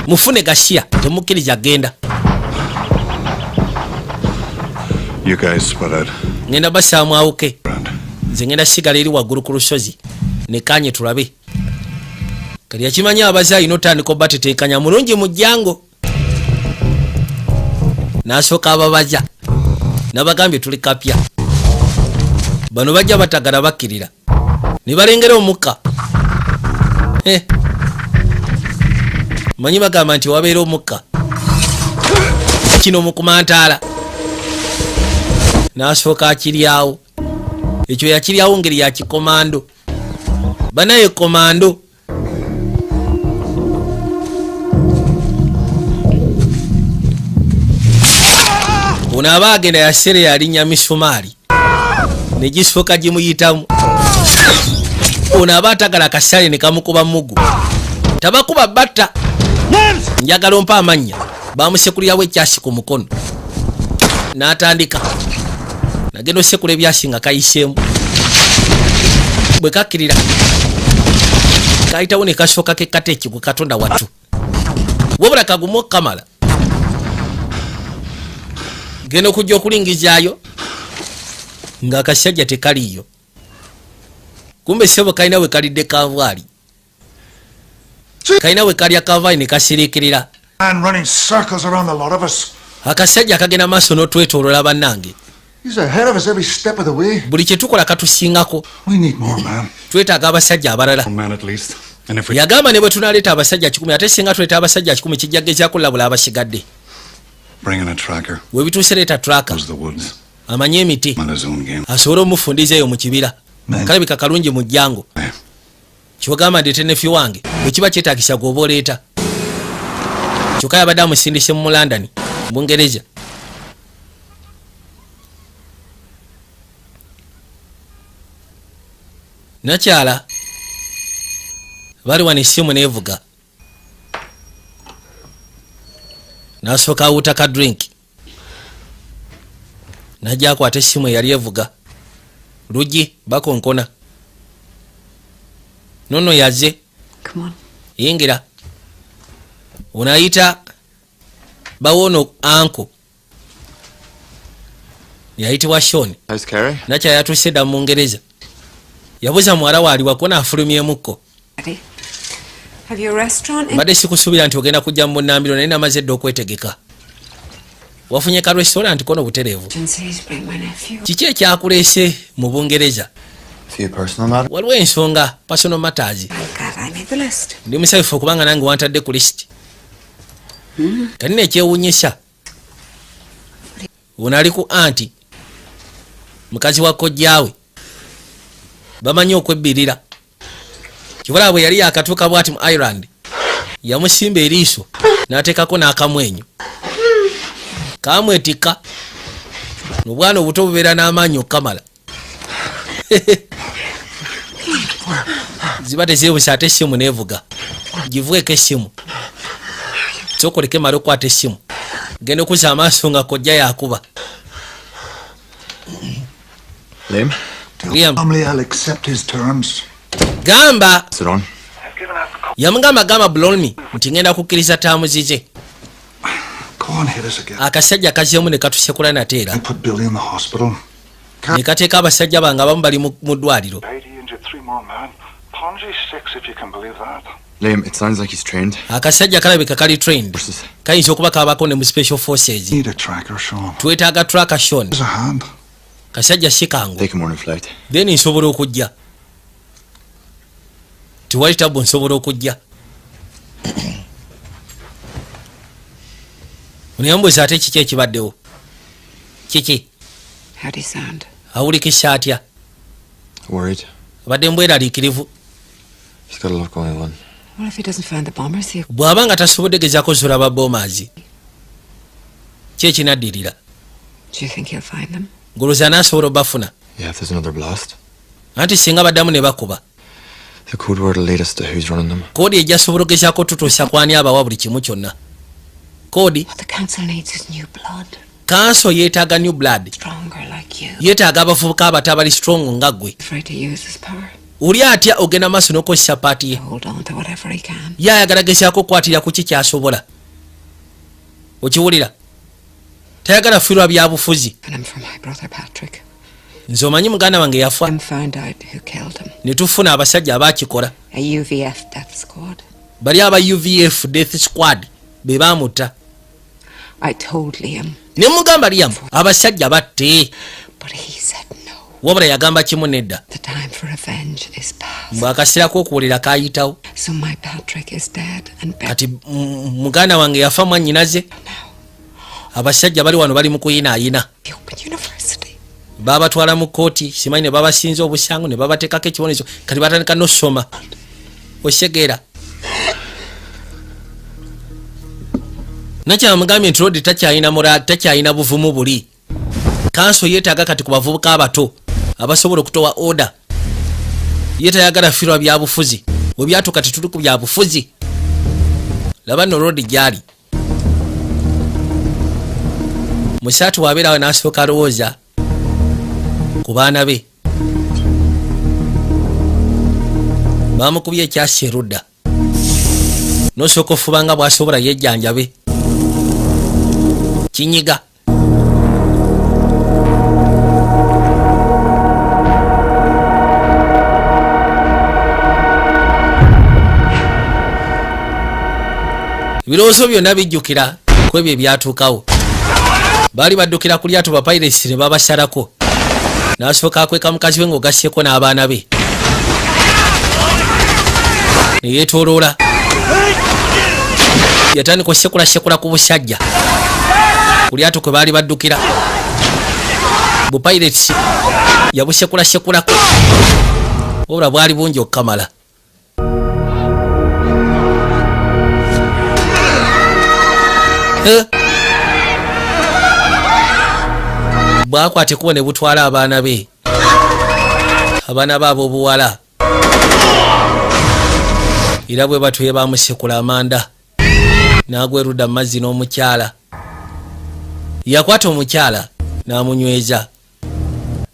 [SPEAKER 1] mufune gashiya temukkiriza genda.
[SPEAKER 5] You guys spot out.
[SPEAKER 1] Ngenda basaamu awuke nze ngenda sigala eri waggulu ku lusozi nekanye tulabe kali yakimanya abaze alina otandika obateteekanya mulungi mu jjango. N'asooka ababaza nabagambye tuli kapya bano bajja batagala bakkirira ne balengera omukka. Manyi bagamba nti wabeera omukka kino mukumantaala. N'asooka akiryawo ekyo yakiryawo ngeri ya kikomando banaye komando. Ono aba agenda yasere yalinya misumaali ne gisooka gimuyitamu. Ono aba atagala akasale ne kamukuba mugu tabakuba batta njagala ompa amannya bamusekulirawo ekyasi ku mukono n'atandika nagenda osekula ebyasi nga kayiseemu bwe kakkirira kayitawo ne kasooka kekkata ekigwe Katonda wattu wabula kagumu Kamala genda okujja okulingizaayo ng'akasajja tekaliyo kumbe sebo kalina we kalidde kavaali kalina we kalya kavaali ne kasiriikirira akasajja akagenda maaso n'otwetoolola bannange buli kye tukola katusingako twetaaga abasajja abalala. Yagamba ne bwe tunaleeta abasajja 10 ate singa tuleeta abasajja 10 kijja gezaako labula abasigadde. We bituuse leeta traka amanye emiti asobole omufundiza eyo mu kibira kalabika kalungi mu jjango. Kyogamba ndeete nefi wange bwe kiba kyetaagisa gwoba oleeta kyokka yabadde amusindise mu London Bungereza. Nakyala bali wano essimu neevuga n'asooka awuuta ka drink najja akwata essimu eyali evuga luggi bakonkona nono yaze yingira ono ayita bawono anko yayitibwa Sean nakyala yatuuse dda mu Bungereza yabuuza muwala waali wako n'afulumyemukko. Mbadde sikusuubira nti ogenda kujja mu bunnambiro naye namaze dda okwetegeka. Wafunye ka restaurant kono butereevu. Kiki ekyakuleese mu Bungereza? Waliwo ensonga personal matters. Ndi musanyufu okubanga nange wantadde ku list. Kanina ekyewuunyisa ono ali ku anti mukazi wa kojjaawe bamanyi okwebbirira. Kibala bwe yali yakatuuka bwati mu Ireland yamusimba eriiso n'ateekako n'akamwenyo kamwetikka obwana obuto bubeera n'amaanyi okukamala. Ziba tezeebusa ate essimu neevuga givueko essimu sokoleke mala okwata essimu genda okuza amaaso nga kojja yakuba. Gamba yamugamba Blolmi nti ngenda kukkiriza taamuzize. Akasajja kazeemu ne katusekula nateera ne kateeka abasajja bange abamu bali mu ddwaliro. Akasajja kalabika kali trained kayinza okuba kabako ne mu special forces. Twetaaga tracker Sean. Kasajja shikango then nsobola okujja tiwali tabu nsobola okujja. Unyambuza ate kiki ekibaddewo? Kiki?
[SPEAKER 6] How do you sound?
[SPEAKER 1] Awulikisha atya?
[SPEAKER 4] Worried.
[SPEAKER 1] Abadde mbweraliikirivu.
[SPEAKER 4] He's got a lot going on.
[SPEAKER 6] What if he doesn't find the bombers here?
[SPEAKER 1] Bw'aba nga tasobodde gezaako zula ba bombers. Ki ekinaddirira?
[SPEAKER 6] Do you think he'll find them?
[SPEAKER 1] Nguluza anaasobola obbafuna.
[SPEAKER 4] Yeah, if there's another blast.
[SPEAKER 1] Anti singa baddamu ne bakuba.
[SPEAKER 4] The code word will lead us to who's running them.
[SPEAKER 1] Koodi ejja sobola ogezaako tutuusa kwani abawa buli kimu kyonna. Koodi.
[SPEAKER 6] What the council needs is new blood.
[SPEAKER 1] Kanso yeetaaga new blood.
[SPEAKER 6] Stronger like you.
[SPEAKER 1] Yeetaaga abavubuka abato abali strong nga ggwe.
[SPEAKER 6] Afraid to use his power.
[SPEAKER 1] Oli atya ogenda maaso n'okozesa paati ye.
[SPEAKER 6] Hold on to whatever he can.
[SPEAKER 1] Ye ayagala gezaako okukwatira ku ki kyasobola. Okiwulira? Tayagala fiirwa byabufuzi.
[SPEAKER 6] And I'm for my brother Patrick.
[SPEAKER 1] Nze omanyi muganda wange yafa.
[SPEAKER 6] I'm found out who killed him.
[SPEAKER 1] Ne tufuna abasajja abaakikola.
[SPEAKER 6] A UVF death squad.
[SPEAKER 1] Bali aba UVF death squad be baamutta.
[SPEAKER 6] I told Liam.
[SPEAKER 1] Ne mugamba Liam abasajja batte.
[SPEAKER 6] But he said no.
[SPEAKER 1] Wabula yagamba kimu nedda.
[SPEAKER 6] The time for revenge is past.
[SPEAKER 1] Mbwakaseera k'okuwulira kaayitawo.
[SPEAKER 6] So my Patrick is dead and buried.
[SPEAKER 1] Kati muganda wange yafa mwannyinaze. Abasajja bali wano bali mu kuyinaayina.
[SPEAKER 6] The Open University.
[SPEAKER 1] Babatwala mu kooti simanyi ne babasinza obusango ne babateekako ekibonezo kati batandika n'osoma. Osegeera. Nakyamugambye nti Rodi takyayina buvumu buli. Kanso yeetaaga kati ku bavubuka abato abasobola okutowa order. Ye tayagala fiirwa byabufuzi. Bwe byatuuka tetuli ku byabufuzi. Laba nno Rodi gyali. Musaatu wabeerawo n'asooka alowooza ku baana be. Baamukubye ekyasi erudda. N'osooka ofuba nga bw'asobola yejjanjabe. Kinyiga. Ebirowoozo byonna bijjukira ku ebyo ebyatuukawo. Baali baddukira ku lyato ba pirates ne babasalako. N'asooka akweka mukazi we ng'ogasseko n'abaana be. Ne yeetooloola. Yatandika osekula ku busajja. Ku lyato kwe baali baddukira. Bu pirates yabusekulasekulako. Wabula bwali bungi okukamala. Bwakwate kuba ne butwala abaana be. Abaana baabo obuwala. Era bwe batwe baamusekula amanda. N'agwerudda mu mazzi n'omukyala. Yakwata omukyala n'amunyweza.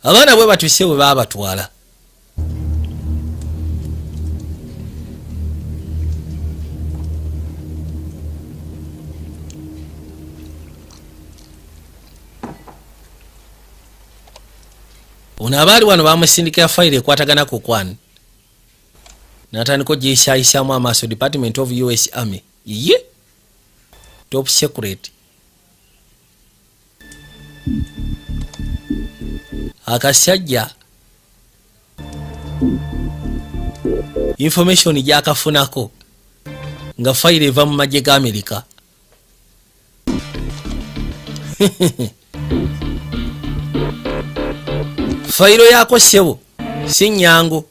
[SPEAKER 1] Abaana bwe batuse bwe baabatwala. Ono abaali wano baamusindikira fayiro ekwatagana ku kwani. N'atandika ogyesaayisaamu amaaso Department of US Army. Ye? Top secret. Akasajja information gyakafunako nga fayiro eva mu magye ga Amerika. Fayiro yako sebo si nyango.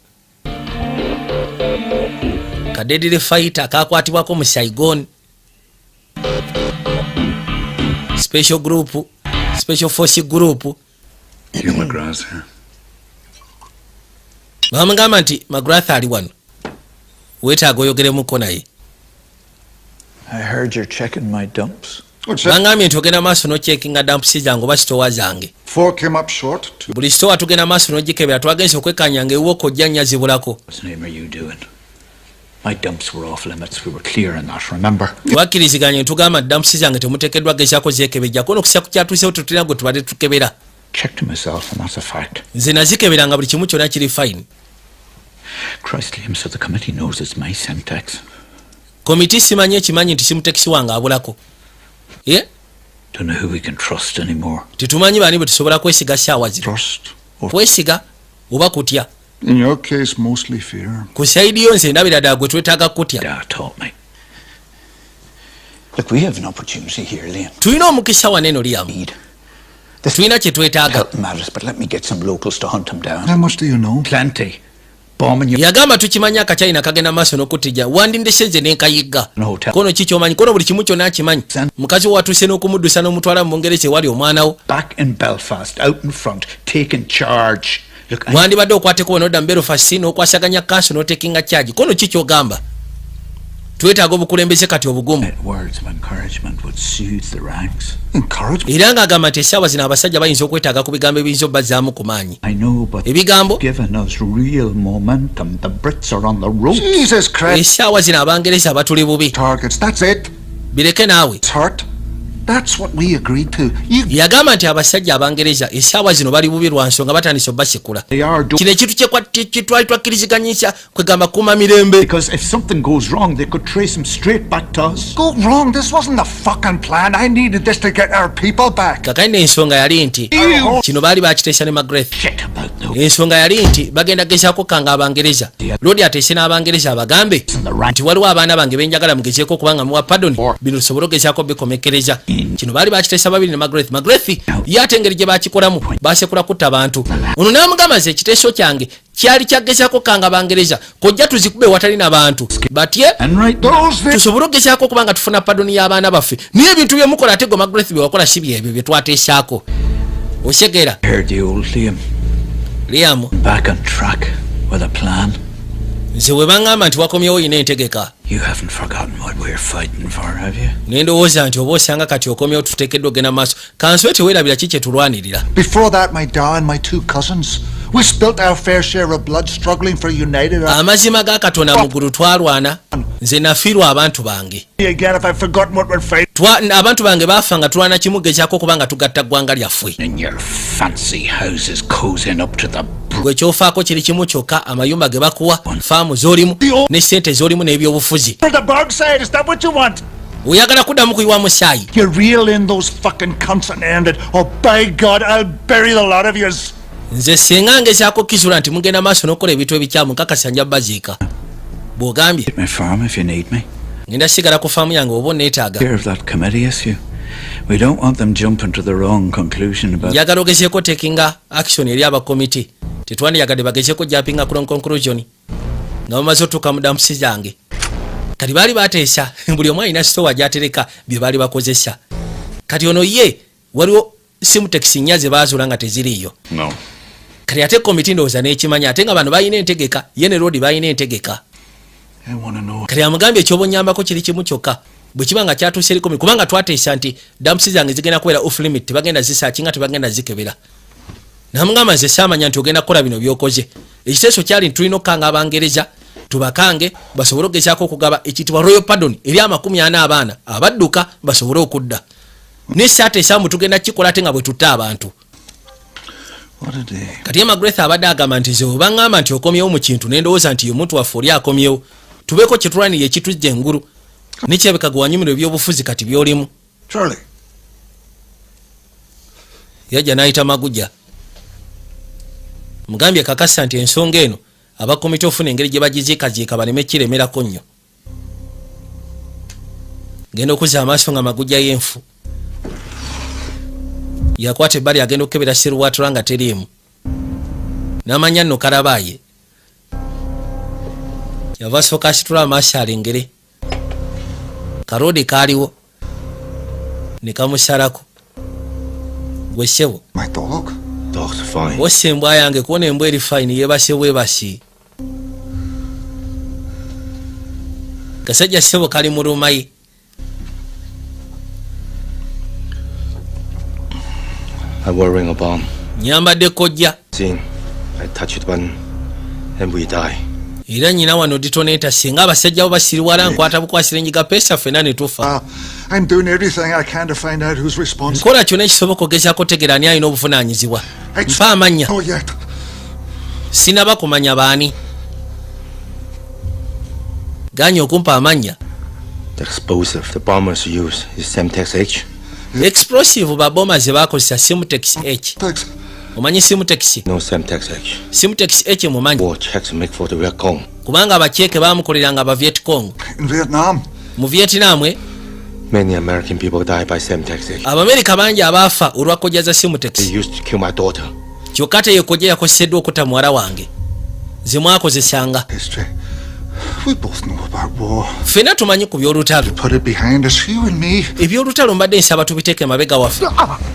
[SPEAKER 1] Kadedire fighter kakwatibwako mu Saigon. Special group, special force group.
[SPEAKER 5] Hugh McGrath's here.
[SPEAKER 1] Bamugamba nti McGrath ali wano. Weetaaga oyogeremuko naye.
[SPEAKER 2] I heard you're checking my dumps.
[SPEAKER 1] Bangambye nti ogenda maaso n'ocheckinga dumps zange oba sitowa zange.
[SPEAKER 5] 4 came up short.
[SPEAKER 1] Buli sitowa tugenda maaso n'ogikebera twagenze okwekkaanya ng'ewuwo ojja nnyazibulako.
[SPEAKER 2] What name are you doing? My dumps were off limits. We were clear on that, remember?
[SPEAKER 1] Twakkiriziganye tugamba dumps zange temuteekeddwa gezaako zeekebejjako n'okusa ku kyatuusewo tutulina gwe tubadde tukebera.
[SPEAKER 2] Checked myself, and that's a fact.
[SPEAKER 1] Nze nazikebera nga buli kimu kyonna kiri fine.
[SPEAKER 2] Christ, Liam, so the committee knows it's my Semtex.
[SPEAKER 1] Komiti simanyi ekimanyi nti simutekisi wange abulako. Ye?
[SPEAKER 2] Don't know who we can trust anymore.
[SPEAKER 1] Tetumanyi baani bwe tusobola kwesiga ssaawa zino.
[SPEAKER 5] Trust.
[SPEAKER 1] Kwesiga oba kutya.
[SPEAKER 5] In your case, mostly fear.
[SPEAKER 1] Ku sayidi yo nze ndabira ddala gwe twetaaga kutya.
[SPEAKER 2] Dad taught me. Look, we have an opportunity here, Liam.
[SPEAKER 1] tulina omukisa waneno Liam,
[SPEAKER 2] Need. This
[SPEAKER 1] tulina kye twetaaga.
[SPEAKER 2] help matters, but let me get some locals to hunt him down.
[SPEAKER 5] How much do you know?
[SPEAKER 2] Plenty. Bombing you
[SPEAKER 1] yagamba tukimanya akakyalina kagenda maaso n'okutija wandindesenze n'enkayigga
[SPEAKER 2] in a hotel.
[SPEAKER 1] kono kikyomanyi kono buli kimu kyonna akimanyi mukazi watuuse n'okumuddusa n'omutwala mu Bungereza ewali omwana wo
[SPEAKER 2] Back in Belfast, out in front, taking charge. Look,
[SPEAKER 1] wandibadde okwateko wano mu Belfast n'okwasaganya kanso n'otekinga charge kono kikyogamba twetaaga obukulembeze kati obugumu
[SPEAKER 2] words of encouragement would soothe the ranks.
[SPEAKER 5] Encouragement?
[SPEAKER 1] era ng'agamba nti essaawa zino abasajja bayinza okwetaaga ku bigambo ebiyinza obbazaamu ku maanyi
[SPEAKER 2] I know, but
[SPEAKER 1] ebigambo
[SPEAKER 2] given us real momentum. The Brits are on the rope.
[SPEAKER 5] Jesus Christ.
[SPEAKER 1] essaawa zino Abangereza abatuli bubi
[SPEAKER 5] Targets, that's it.
[SPEAKER 1] bireke naawe
[SPEAKER 5] It's hurt. That's what we agreed to. You
[SPEAKER 1] yagamba nti abasajja Abangereza essaawa zino bali bubi lwa nsonga batandise obbasekula
[SPEAKER 2] They are
[SPEAKER 1] kino ekintu kyetwali twakkiriziganyisa kwegamba kuuma mirembe
[SPEAKER 2] because if something goes wrong, they could trace him straight back to us.
[SPEAKER 5] go wrong. This wasn't the fucking plan. I needed this to get our people back.
[SPEAKER 1] kakali n'ensonga yali nti kino baali bakiteesa ne Magreth
[SPEAKER 2] Shit about the
[SPEAKER 1] ensonga yali nti bagenda gezaako kanga Abangereza lodi ateese n'Abangereza abagambe nti waliwo abaana bange benjagala mugezeeko kubanga muwa pardon bino tusobole ogezaako bikomekereza kino baali bakiteesa babiri ne Magreth ye ate engeri gye bakikolamu basekula kutta bantu ono n'amugamba nze ekiteeso kyange kyali kyagezaako kanga Abangereza kojja tuzikube watali n'abantu batye
[SPEAKER 2] and right
[SPEAKER 5] Those things.
[SPEAKER 1] tusobole okugezaako kubanga tufuna padoni y'abaana baffe naye ebintu byemukola ate gwe Magreth bye wakola si byebyo bye twateesaako osekera
[SPEAKER 2] heard the old Liam
[SPEAKER 1] Liam
[SPEAKER 2] back on track with a plan.
[SPEAKER 1] nze bwe baŋŋamba nti wakomyewo yina entegeka
[SPEAKER 2] You haven't forgotten what we're fighting for, have you?
[SPEAKER 1] ne ndowooza nti oba osanga kati okomyewo tuteekeddwa ogenda maaso kansiwe teweerabira ki kye tulwanirira
[SPEAKER 5] Before that, my dad and my two cousins, we spilt our fair share of blood struggling for united
[SPEAKER 1] amazima ga katonda muggulu twalwana nze nafiirwa abantu bange
[SPEAKER 5] again. If I've forgotten what we're fighting.
[SPEAKER 1] abantu bange baafa nga tulwana kimu gezaako kubanga tugatta ggwanga lyaffe
[SPEAKER 2] In your fancy houses cozying up to the
[SPEAKER 1] gwe kyofaako kiri kimu kyokka amayumba ge bakuwa faamu z'olimu ne ssente z'olimu n'ebyobufuzi
[SPEAKER 5] For the Bergside, is that what you want?
[SPEAKER 1] oyagala kuddamu kuyiwa musaayi
[SPEAKER 5] You reel in those fucking cunts and end it. Oh, by God, I'll bury the lot of yous.
[SPEAKER 1] nze singa ngezaako kizula nti mugenda maaso n'okukola ebintu ebikyamu nkakasa nja baziika bw'ogambye
[SPEAKER 2] my farm if you need me.
[SPEAKER 1] ngenda sigala ku faamu yange oba onneetaaga
[SPEAKER 2] Care of that committee issue. We don't want them jumping to the wrong conclusion about
[SPEAKER 1] njagala ogezeeko tekinga action eri abakomiti tetwandiyagadde bagezeeko japinga ku conclusion nga bamaze otuuka mu dampusi zange kati baali bateesa buli omu alina sitowa gyatereka bye baali bakozesa kati ono ye waliwo simutekisi nnya ze baazuula nga teziriiyo
[SPEAKER 5] No.
[SPEAKER 1] kati ate komiti ndowooza n'ekimanya ate nga bano balina entegeka ye ne rodi balina entegeka
[SPEAKER 5] I want to know.
[SPEAKER 1] kati amugambye ekyobonyambako kiri kimu kyokka bwe kiba nga kyatuuse eri komiti kubanga twateesa nti dampusi zange zigenda kubeera off limit tebagenda zisaakinga tebagenda zikebera namugamba nze saamanya nti ogenda kukola bino byokoze ekiteeso kyali nti tulina okukanga Abangereza tubakange basobole okugezaako okugaba ekiyitibwa royal pardon eri 40 abaana abadduka basobole okudda n'esaateesa mbu tugenda kikola ate nga bwe tutta abantu
[SPEAKER 5] What a day.
[SPEAKER 1] kati ye Magreth abadde agamba nti ze obaŋŋamba nti okomyewo mu kintu ne ndowooza nti ye muntu waffe oli akomyewo tubeeko kye tulwanirira ekitujja engulu nekyebeka gwe wanyumirwa ebyobufuzi kati byolimu
[SPEAKER 5] Charlie.
[SPEAKER 1] yajja n'ayita Magujja mugambye kakasa nti ensonga eno abakomiti ofuna engeri gye bagiziikaziika baleme kiremerako nnyo genda okuzza amaaso nga Magujja y'enfu yakwata ebbali agenda okukebera Seruwatula nga teriimu n'amanya nno Karabaaye yava asooka asitula amaaso alengere karoodi kaaliwo ne kamusalako gwe ssebo
[SPEAKER 5] My dog.
[SPEAKER 4] Dog's fine.
[SPEAKER 1] wossa embwa yange kuwona embwa eri fayini yeebase bwebasi kasajja ssebo kali mu lumayi
[SPEAKER 4] I will ring a bomb.
[SPEAKER 1] nyambadde kojja
[SPEAKER 4] Seen. I touch it one, and we die.
[SPEAKER 1] era nyina wano ditoneta singa abasajja bo basiriwala nkwata bukwasira enyiga pesa ffena ne tufa
[SPEAKER 5] I'm doing everything I can to find out who's responsible.
[SPEAKER 1] nkola kyonna ekisoboka ogezaako otegeera ani alina obuvunaanyizibwa mpa amanya
[SPEAKER 5] Oh, yet.
[SPEAKER 1] sinaba kumanya baani ganya okumpa amanya
[SPEAKER 4] The explosive the bombers use is Semtex H.
[SPEAKER 1] explosive baboma ze bakozesa Simutex H
[SPEAKER 5] Thanks.
[SPEAKER 1] omanyi Simutex
[SPEAKER 4] No Semtex H.
[SPEAKER 1] Simutex H mumanyi
[SPEAKER 4] War checks make for the Viet Cong.
[SPEAKER 1] kubanga abakyeke baamukoleranga aba Viet Cong
[SPEAKER 5] In Vietnam.
[SPEAKER 1] mu Vietnam
[SPEAKER 4] Many American people die by Semtex.
[SPEAKER 1] Abamerika bangi abaafa olwa kojja za Semtex.
[SPEAKER 4] They used to kill my daughter.
[SPEAKER 1] Kyokka ate ye kojja yakoseddwa okutta muwala wange ze mwakozesanga.
[SPEAKER 5] History. We both know about war.
[SPEAKER 1] Ffenna tumanyi ku by'olutalo.
[SPEAKER 5] Put it behind us, you and me.
[SPEAKER 1] Ebyolutalo mbadde nsaba tubiteeke mabega waffe.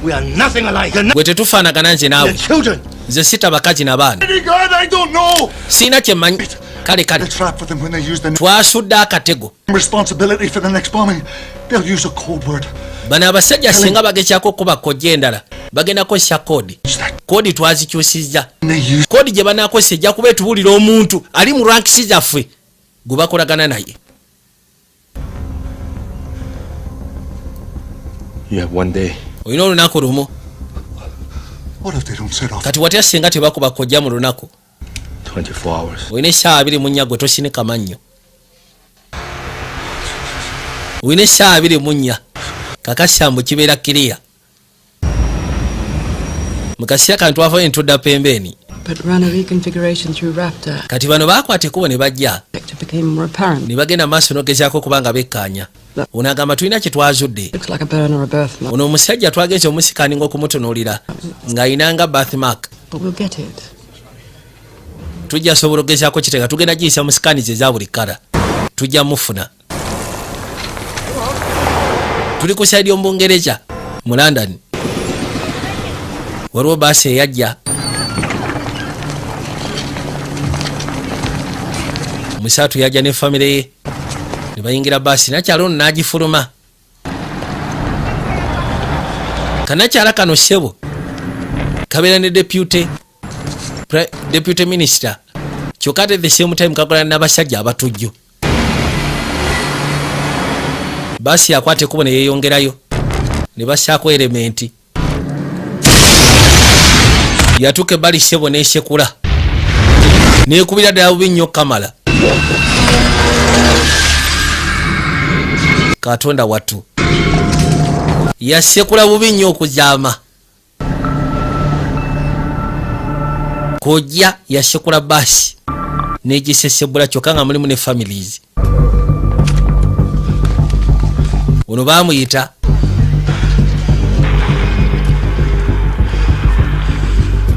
[SPEAKER 3] We are nothing alike.
[SPEAKER 1] Bwe tetufaanagana nze naawe.
[SPEAKER 3] Children.
[SPEAKER 1] Nze sita bakazi n'abaana.
[SPEAKER 5] God, I don't know.
[SPEAKER 1] Siina kye mmanyi. Kale
[SPEAKER 5] The trap for them when they use the
[SPEAKER 1] twasudde akatego.
[SPEAKER 5] responsibility for the next bombing. They'll use a code word.
[SPEAKER 1] Bano abasajja singa bagezaako okuba kojja endala bagenda kukozesa koodi. Koodi twazikyusizza. Koodi gye banaakozesa ejja kuba etubuulira omuntu ali mu rankisi zaffe gwe bakolagana naye.
[SPEAKER 4] You have one day.
[SPEAKER 1] Olina olunaku lumu.
[SPEAKER 5] What if they don't set off?
[SPEAKER 1] Kati watya singa tebakuba kojja mu lunaku?
[SPEAKER 4] 24 hours.
[SPEAKER 1] Olina essaawa 24 gwe tosinika mannyo. Olina essaawa 24 kakasambu kibeera kiriya. Mu kaseera kano twavayo ne tudda pembeeni.
[SPEAKER 6] But ran a reconfiguration through Raptor.
[SPEAKER 1] Kati bano baakwata ekkubo ne bajja
[SPEAKER 6] It became more apparent.
[SPEAKER 1] ne bagenda maaso n'ogezaako okuba nga bekkaanya. Ono agamba tulina kye twazudde.
[SPEAKER 6] Looks like a burn or a birthmark.
[SPEAKER 1] Ono omusajja twagenze omusikaaninga okumutunuulira ng'ayinanga birthmark.
[SPEAKER 6] But we'll get it.
[SPEAKER 1] Tujja sobola ogezaako kiteeka tugenda giyisa mu sikaanizi eza buli kkala. Tujja mufuna. Tuli ku saidi y'Obungereza mu London. Waliwo baasi eyajja. Omusaatu yajja ne famire ye ne bayingira baasi nakyalo ono n'agifuluma. Kanakyala kano ssebo kabeera ne deputy minister kyokka ate the same time kakolana n'abasajja abatujju. Baasi yakwata ekkubo ne yeeyongerayo ne bassaako elementi. Yatuuka ebbali ssebo n'esekula neekubira ddala bubi nnyo Kamala. Katonda wattu yasekula bubi nnyo okuzaama. Kojja yasekula baasi n'egisesebula kyokka nga mulimu ne families. Ono baamuyita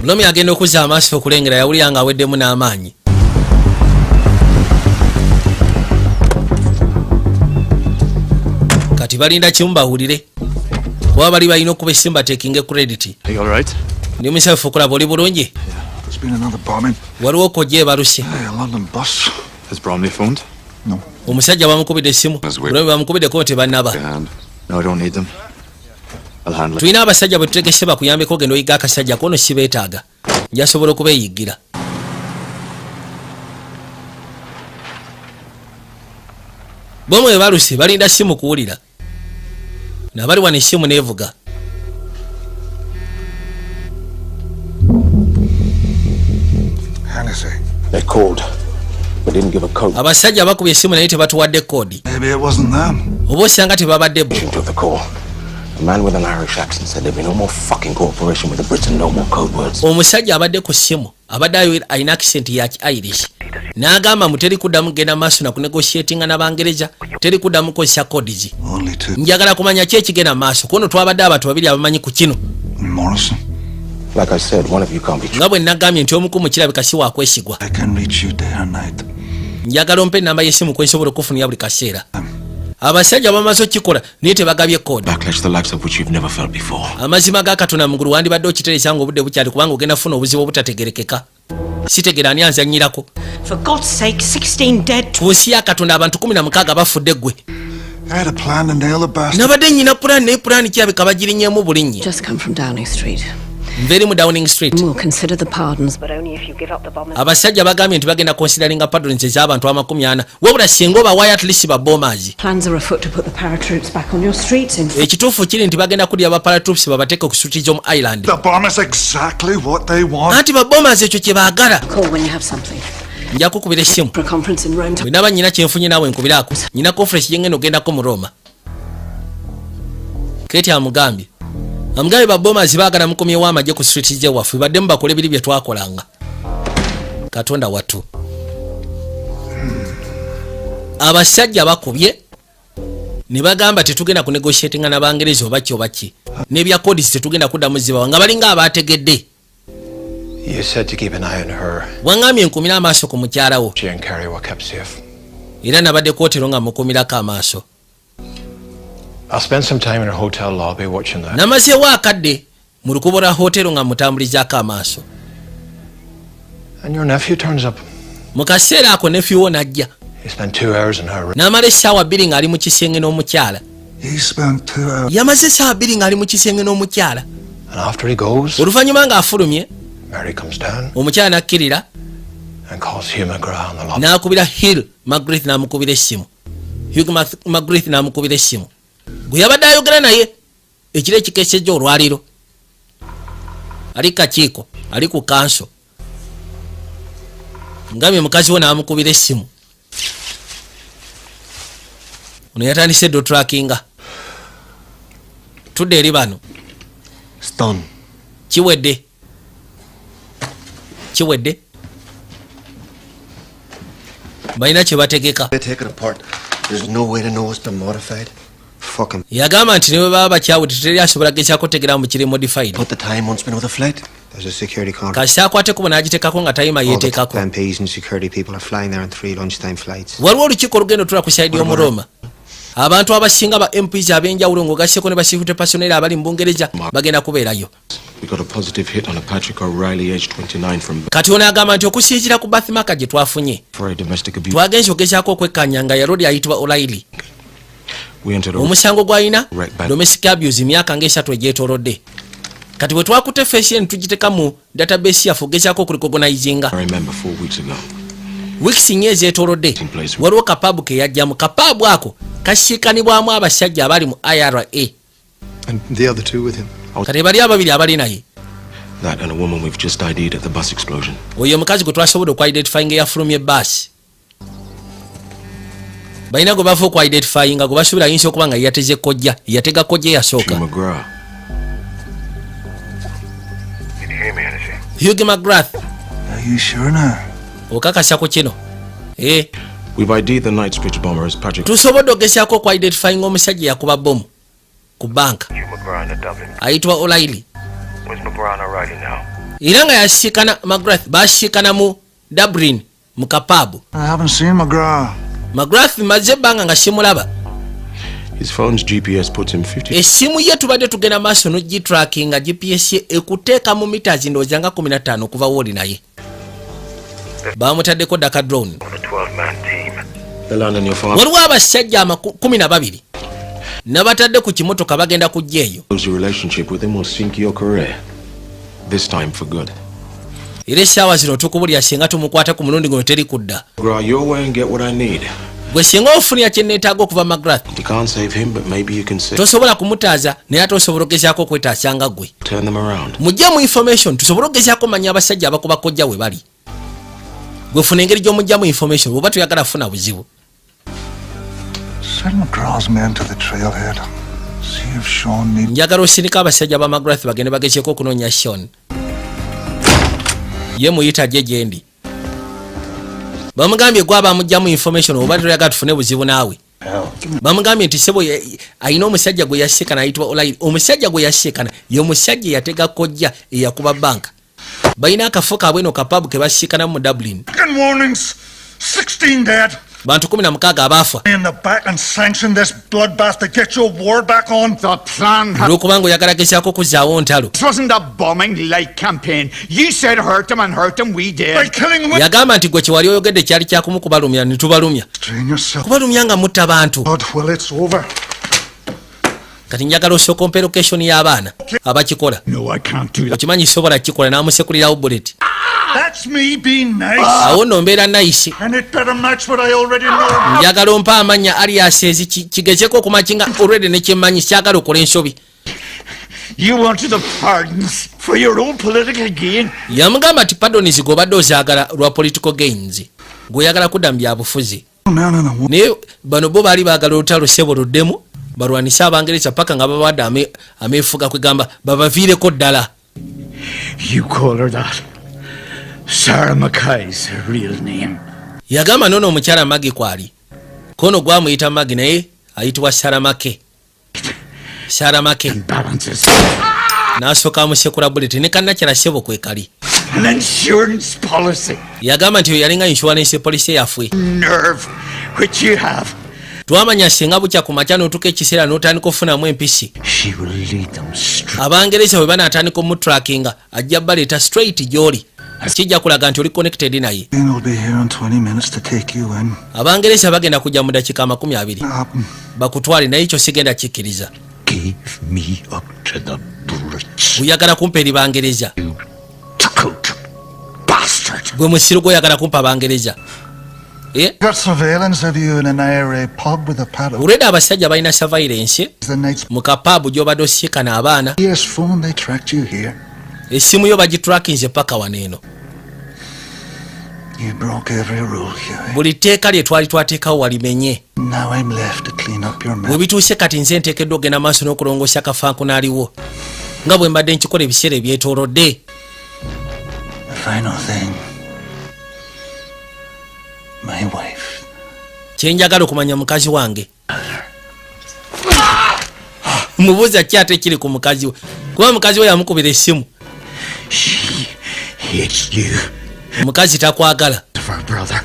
[SPEAKER 1] Lomi agenda okuzza amaaso okulengera yawulira nga aweddemu n'amaanyi. Kati balinda kimu bawulire kuba bali balina okuba esimba bateekinge credit.
[SPEAKER 3] Are you all right?
[SPEAKER 1] Ndi musafu okulaba oli bulungi.
[SPEAKER 5] There's been another bombing.
[SPEAKER 1] Waliwo kojja ebaluse.
[SPEAKER 5] Hey, a London bus.
[SPEAKER 3] Has Bromley phoned?
[SPEAKER 5] No.
[SPEAKER 1] Omusajja bamukubidde essimu. Bulungi bamukubiddeko tebannaba.
[SPEAKER 3] No, I don't need them. I'll handle it.
[SPEAKER 1] Tulina abasajja bwe tutegese bakuyambeko ogenda oyiga akasajja kono si beetaaga. Njasobola okubeeyiggira. Bomu ebaluse balinda simu kuwulira. Nabali wano essimu neevuga.
[SPEAKER 5] Hennessy.
[SPEAKER 4] They called, but didn't give a code.
[SPEAKER 1] Abasajja bakubye essimu naye tebatuwadde koodi.
[SPEAKER 5] Maybe it wasn't them.
[SPEAKER 1] Oba osanga tebabadde bo.
[SPEAKER 4] Took the call. A man with an Irish accent said there'd be no more fucking cooperation with the Brits and no more code words.
[SPEAKER 1] Omusajja abadde ku ssimu abadde ayina accent ya Irish. N'agamba mu teri kuddamu genda maaso na kunegotiatinga n'Abangereza, teri kuddamu kukozesa codes.
[SPEAKER 5] Only two.
[SPEAKER 1] Njagala kumanya ki ekigenda maaso kono twabadde abantu babiri abamanyi ku kino.
[SPEAKER 5] Morrison.
[SPEAKER 4] Like I said, one of you can't be true.
[SPEAKER 1] Nga bwe nagambye nti omu ku kirabika si wakwesigwa.
[SPEAKER 5] I can reach you day and night.
[SPEAKER 1] Njagala ompe ennamba y'essimu kwe nsobola okufunira buli kaseera. Abasajja bamaze okikola naye tebagabye koodi.
[SPEAKER 4] Backlash the likes of which you've never felt before.
[SPEAKER 1] Amazima ga Katonda mugulu wandibadde okiteresa nga obudde bukyali kubanga ogenda funa obuzibu obutategerekeka. Sitegera ani anzannyirako.
[SPEAKER 9] For God's sake, 16 dead.
[SPEAKER 1] Tuusi ya Katonda abantu 16 bafudde ggwe.
[SPEAKER 5] I had a plan to nail the bastard.
[SPEAKER 1] Nabadde nnyina pulaani naye pulaani kirabika bagirinnyeemu bulinnya.
[SPEAKER 8] Just come from Downing Street.
[SPEAKER 1] Nveeri mu Downing Street.
[SPEAKER 8] We'll consider the pardons,
[SPEAKER 9] But only if you give up the bombers.
[SPEAKER 1] Abasajja bagambye nti bagenda consideringa pardons ez'abantu 40 wabula singa obawaayo at least babombers.
[SPEAKER 8] plans are afoot to put the paratroops back on your streets.
[SPEAKER 1] Ekituufu kiri nti bagenda kulya baparatroops babateeke ku street z'omu Island.
[SPEAKER 5] The bombers exactly what they want.
[SPEAKER 1] Anti babombers ekyo kye baagala.
[SPEAKER 8] Call when you have something.
[SPEAKER 1] Nja kukubira essimu.
[SPEAKER 8] For a conference in Rome.
[SPEAKER 1] Bwe naba nnyina kyenfunye naawe nkubiraako. Nnyina conference gye ngenda ogendako mu Roma. Keti amugambye babombers baagala mukomye w'amagye ku street z'ewaffe baddemu bakole biri bye twakolanga. Katonda wattu. Abasajja bakubye ne bagamba tetugenda kunegotiatinga n'Abangereza oba ki oba ki n'ebya kodisi tetugenda kuddamu zibawa nga balinga abaategedde.
[SPEAKER 3] You said to keep an eye on her.
[SPEAKER 1] Wangambye nkumira amaaso ku mukyala wo
[SPEAKER 3] She and Carrie were kept safe.
[SPEAKER 1] era nabadde kootero nga mukumirako amaaso.
[SPEAKER 3] I'll spend some time in her hotel lobby watching that.
[SPEAKER 1] Namazeewo akadde mu lukubo lwa hoteero nga mutambulizaako amaaso.
[SPEAKER 3] And your nephew turns up.
[SPEAKER 1] Mu kaseera ako nephew wo n'ajja
[SPEAKER 3] He spent 2 hours in her room.
[SPEAKER 1] n'amala essaawa 2 ng'ali mu kisenge n'omukyala.
[SPEAKER 5] He spent 2 hours.
[SPEAKER 1] Yamaze essaawa 2 ng'ali mu kisenge n'omukyala.
[SPEAKER 3] And after he goes,
[SPEAKER 1] Oluvannyuma ng'afulumye
[SPEAKER 3] Mary comes down
[SPEAKER 1] omukyala n'akkirira
[SPEAKER 3] and calls Hugh McGrath on the lobby.
[SPEAKER 1] n'akubira Hill McGrath n'amukubira essimu. Hugh McGrath n'amukubira essimu. Gwe yabadde ayogera naye ekiro ekikeesejja olwaliro. Ali kakiiko, ali ku kanso. Ngambye mukazi we n'amukubira essimu. Ono yatandise do trackinga. Tudde eri bano.
[SPEAKER 4] Stone.
[SPEAKER 1] Kiwedde. Kiwedde. Balina kye bategeka.
[SPEAKER 4] They take it apart. There's no way to know it's been modified. Fucking.
[SPEAKER 1] Yagamba nti ne bwe baba bakyawudde teteri asobola gezaako tegera mu kiri modified.
[SPEAKER 4] Put the time once been with a flight.
[SPEAKER 7] There's a security contract.
[SPEAKER 1] Kasi akwateko n'agitekako nga tayima
[SPEAKER 7] All the
[SPEAKER 1] yeeteekako.
[SPEAKER 7] MPs and security people are flying there on 3 lunchtime flights.
[SPEAKER 1] Waliwo olukiiko olugendo tula ku saidi y'omuroma. Abantu abasinga ba MPs ab'enjawulo ng'ogasseko ne basifute pasoneri abali mu Bungereza bagenda kubeerayo.
[SPEAKER 4] We got a positive hit on a Patrick O'Reilly, age 29, from
[SPEAKER 1] Kati ono agamba nti okusinziira ku bathmarker gye twafunye
[SPEAKER 4] for a domestic abuse.
[SPEAKER 1] twagenze ogezaako okwekkanya nga yarodi ayitibwa O'Reilly.
[SPEAKER 4] We entered a
[SPEAKER 1] Omusango gw'alina
[SPEAKER 4] Right back.
[SPEAKER 1] domestic abuse myaka ng'esatu egyetoolodde. Kati bwe twakute feesi eno tugiteeka mu database yaffe ogezaako okurecognizinga.
[SPEAKER 4] I remember 4 weeks ago.
[SPEAKER 1] Wiiki nnya ezeetoolodde waliwo kapaabu ke yajjamu. Kapaabu ako kasiikanibwamu abasajja abali mu IRA.
[SPEAKER 3] And the other 2 with him.
[SPEAKER 1] Kati bali ababiri abali naye.
[SPEAKER 4] That and a woman we've just ID'd at the bus explosion.
[SPEAKER 1] Oyo omukazi gwe twasobodde okwidentifyinga eyafulumya ebbaasi. Balina gwe bava okwidentifyinga gwe basuubira ayinza okuba nga yateze kojja yatega kojja eyasooka.
[SPEAKER 4] Hugh McGrath.
[SPEAKER 1] Hugh McGrath.
[SPEAKER 5] Are you sure now?
[SPEAKER 1] Okakasa ku kino.
[SPEAKER 4] We've ID'd the Knightsbridge bomber as Patrick.
[SPEAKER 1] Tusobodde ogezaako okwidentifyinga omusajja yakuba bomu ku banka. Ayitibwa O'Reilly. Era nga yasiikana McGrath basiikana mu Dublin mu kapaabu.
[SPEAKER 5] I haven't seen McGrath.
[SPEAKER 1] McGrath maze ebbanga nga simulaba.
[SPEAKER 4] His phone's GPS puts him 50.
[SPEAKER 1] Essimu ye tubadde tugenda maaso n'ogitrackinga GPS ye ekuteeka mu meters ndowooza nga 15 okuva wooli naye. Bamutaddeko daka drone.
[SPEAKER 4] The land on your farm.
[SPEAKER 1] Waliwo abasajja 12 nabatadde ku kimotoka bagenda kujja eyo.
[SPEAKER 4] Lose your relationship with him will sink your career. This time for good.
[SPEAKER 1] Era essaawa zino tukubulya singa tumukwata ku mulundi guno teri kudda.
[SPEAKER 4] Grow your way and get what I need.
[SPEAKER 1] Gwe singa ofunira kye neetaaga okuva McGrath
[SPEAKER 4] You can't save him, but maybe you can save.
[SPEAKER 1] tosobola kumutaaza naye ate osobola ogezaako okwetaasa nga gwe.
[SPEAKER 4] Turn them around.
[SPEAKER 1] Mujje mu information tusobole ogezaako manya abasajja abakuba kojja we bali. Gwe funa engeri gy'omujjamu information bw'oba toyagala funa buzibu.
[SPEAKER 5] Send McGraw's men to the trailhead. See if Sean needs.
[SPEAKER 1] Njagala osindika abasajja ba McGrath bagende bagezeeko okunoonya Sean. Ye muyita gye gyendi. Bamugambye gwe abamugjamu information oba toyagala tufune buzibu naawe. Bamugambye nti sebo ayina omusajja gwe yasiikana ayitibwa O'Reilly. Omusajja gwe yasiikana ye omusajja yatega kojja eyakuba banka. Balina akafo kaabwe no kapaabu ke basiikana mu Dublin.
[SPEAKER 5] Fucking warnings. 16 dead.
[SPEAKER 1] Bantu 16 abaafa.
[SPEAKER 5] In the back and sanction this bloodbath to get your war back on.
[SPEAKER 10] The plan had...
[SPEAKER 1] Olw'okubanga oyagala gezaako kuzzaawo ntalo.
[SPEAKER 10] This wasn't a bombing light campaign. You said hurt him and hurt him, we did.
[SPEAKER 5] By killing him.
[SPEAKER 1] Yagamba nti gwe kye wali oyogedde kyali kyakumukubalumya ne tubalumya.
[SPEAKER 5] Strain yourself.
[SPEAKER 1] Kubalumya nga mutta bantu.
[SPEAKER 5] God, well, it's over.
[SPEAKER 1] Kati njagala osooka ompeera location y'abaana abakikola.
[SPEAKER 10] No, I can't do that.
[SPEAKER 1] Okimanyi sobola kikola n'amusekulirawo bullet.
[SPEAKER 5] That's me being nice.
[SPEAKER 1] Awo nno mbeera nice.
[SPEAKER 5] And it better match what I already know.
[SPEAKER 1] Njagala ompa amannya alias kigezeko okumakinga already ne kyemmanyi kyagala okola ensobi.
[SPEAKER 10] You wanted the pardons for your own political gain.
[SPEAKER 1] Yamugamba nti pardons g'obadde ozaagala lwa political gains. Gw'oyagala kudda mu byabufuzi. Naye bano bo baali baagala olutalo ssebo luddemu balwanise Abangereza paka nga babawadde ameefuga kwegamba babaviireko ddala.
[SPEAKER 10] You call her that. Sarah Mackay's her real name.
[SPEAKER 1] Yagamba nono omukyala Maggie kwali. Kono gwamuyita Maggie naye ayitibwa Saramake. N'asooka amusekula buleti ne kannakyala ssebo kwe kali.
[SPEAKER 10] An insurance policy.
[SPEAKER 1] Yagamba nti yalinga insurance policy yaffe.
[SPEAKER 10] Nerve, which you have.
[SPEAKER 1] Twamanya singa bukya ku makya n'otuuka ekiseera n'otandika okufunamu empisi.
[SPEAKER 10] She will lead them straight.
[SPEAKER 1] Abangereza bwe banaatandika omutrackinga ajja baleeta straight gy'oli. Kijja kulaga nti oli connected naye. Abangereza bagenda kujja mu dakiika 20 bakutwale naye ekyo sigenda kikkiriza.
[SPEAKER 10] Give me up to the bullets.
[SPEAKER 1] Oyagala kumpa eri Bangereza.
[SPEAKER 10] Bastard.
[SPEAKER 1] Gwe musiru gw'oyagala kumpa Abangereza.
[SPEAKER 5] Got surveillance of you in an IRA pub with a paddle.
[SPEAKER 1] Olwedde abasajja balina surveillance mu kapabu gy'obadde osiikana abaana.
[SPEAKER 5] Yes, phone, they tracked you here.
[SPEAKER 1] Essimu yo bagitrackinze paka wano eno.
[SPEAKER 5] You broke every rule, Huey.
[SPEAKER 1] Buli tteeka lye twali twateekawo walimenye.
[SPEAKER 5] Now I'm left to clean up your mess.
[SPEAKER 1] Bwe bituuse kati nze nteekeddwa ogenda maaso n'okulongoosa akafankunaaliwo nga bwe mbadde nkikola ebiseera ebyetoolodde.
[SPEAKER 5] The final thing. My wife.
[SPEAKER 1] Kye njagala okumanya mukazi wange. Mubuuza ki ate kiri ku mukazi we? Kuba mukazi we yamukubira essimu.
[SPEAKER 10] She hates you.
[SPEAKER 1] Omukazi takwagala.
[SPEAKER 10] Of her brother.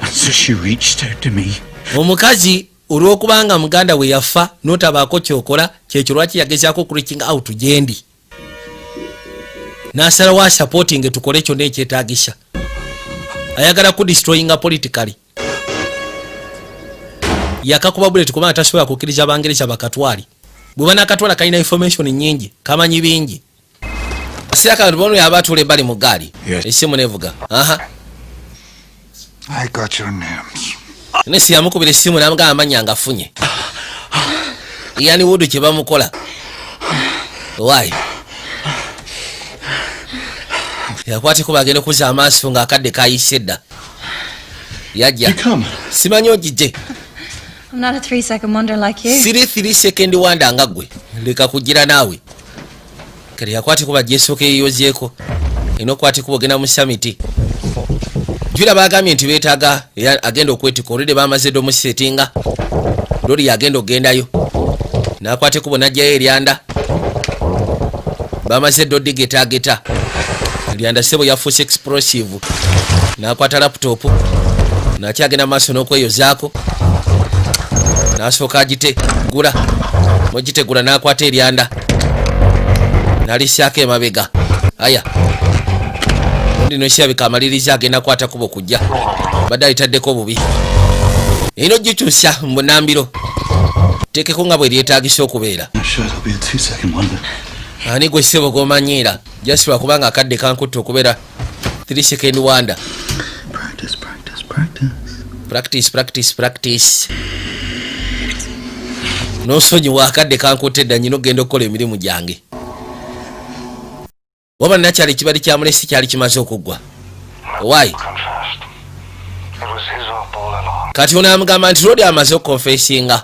[SPEAKER 10] And so she reached out to me.
[SPEAKER 1] Omukazi olw'okubanga muganda we yafa n'otabaako kyokola kyekyo lwaki yagezaako reaching out gyendi. N'asalawo asupporting tukole kyonna ekyetaagisa. Ayagala kudestroyinga politically. Yakakuba bullet kubanga tasobola kukkiriza Abangereza bakatwali. Bwe banakatwala kalina information nnyingi, kamanyi bingi. Siraka bono yabatule ebbali mu gaali. Essimu nevuga.
[SPEAKER 5] I got your names.
[SPEAKER 1] Nesi yamukubira essimu n'amugamba amanya ngafunye. Yani Wood kye bamukola. Why? Yakwate kuba agenda okuza amaaso ng'akadde kayise dda. Yajja. Simanyi ogijje.
[SPEAKER 11] I'm not a 3-second wonder like you.
[SPEAKER 1] Siri 3-second wonder nga gwe. Leka kugira naawe. Kali yakwate kuba jesooka eyozeeko. Inokwate kuba ogenda mu summit. Jula bagambye nti beetaaga agenda okwetika olwedde bamaze ddo omusetinga. Lori agenda ogendayo. N'akwate kuba n'ajjayo eryanda. Bamaze ddo digetaageta. Eryanda sebo yafuuse explosive. N'akwata laptop. N'akyagenda maaso n'okweyozaako. N'asooka agitegula. Mugitegula n'akwata eryanda. N'alisyako emabega. Aya. Ndino kyabika amaliriza agenda kwata kubo kujja. Badde ayitaddeko bubi. Eno gikyusa mu Nambiro. Teekeko nga bwe lyetaagisa okubeera. Ani gwe ssebo g'omanyiira. Just lwakubanga akadde kankutta okubeera 3-second wonder. Practice. N'osonyiwa akadde kankutte edda nnyina ogenda okukola emirimu gyange. Waba nakyali ekibali kya mulesi kyali kimaze okuggwa. Why? Kati onaamugamba nti Lodi amaze okukonfesinga.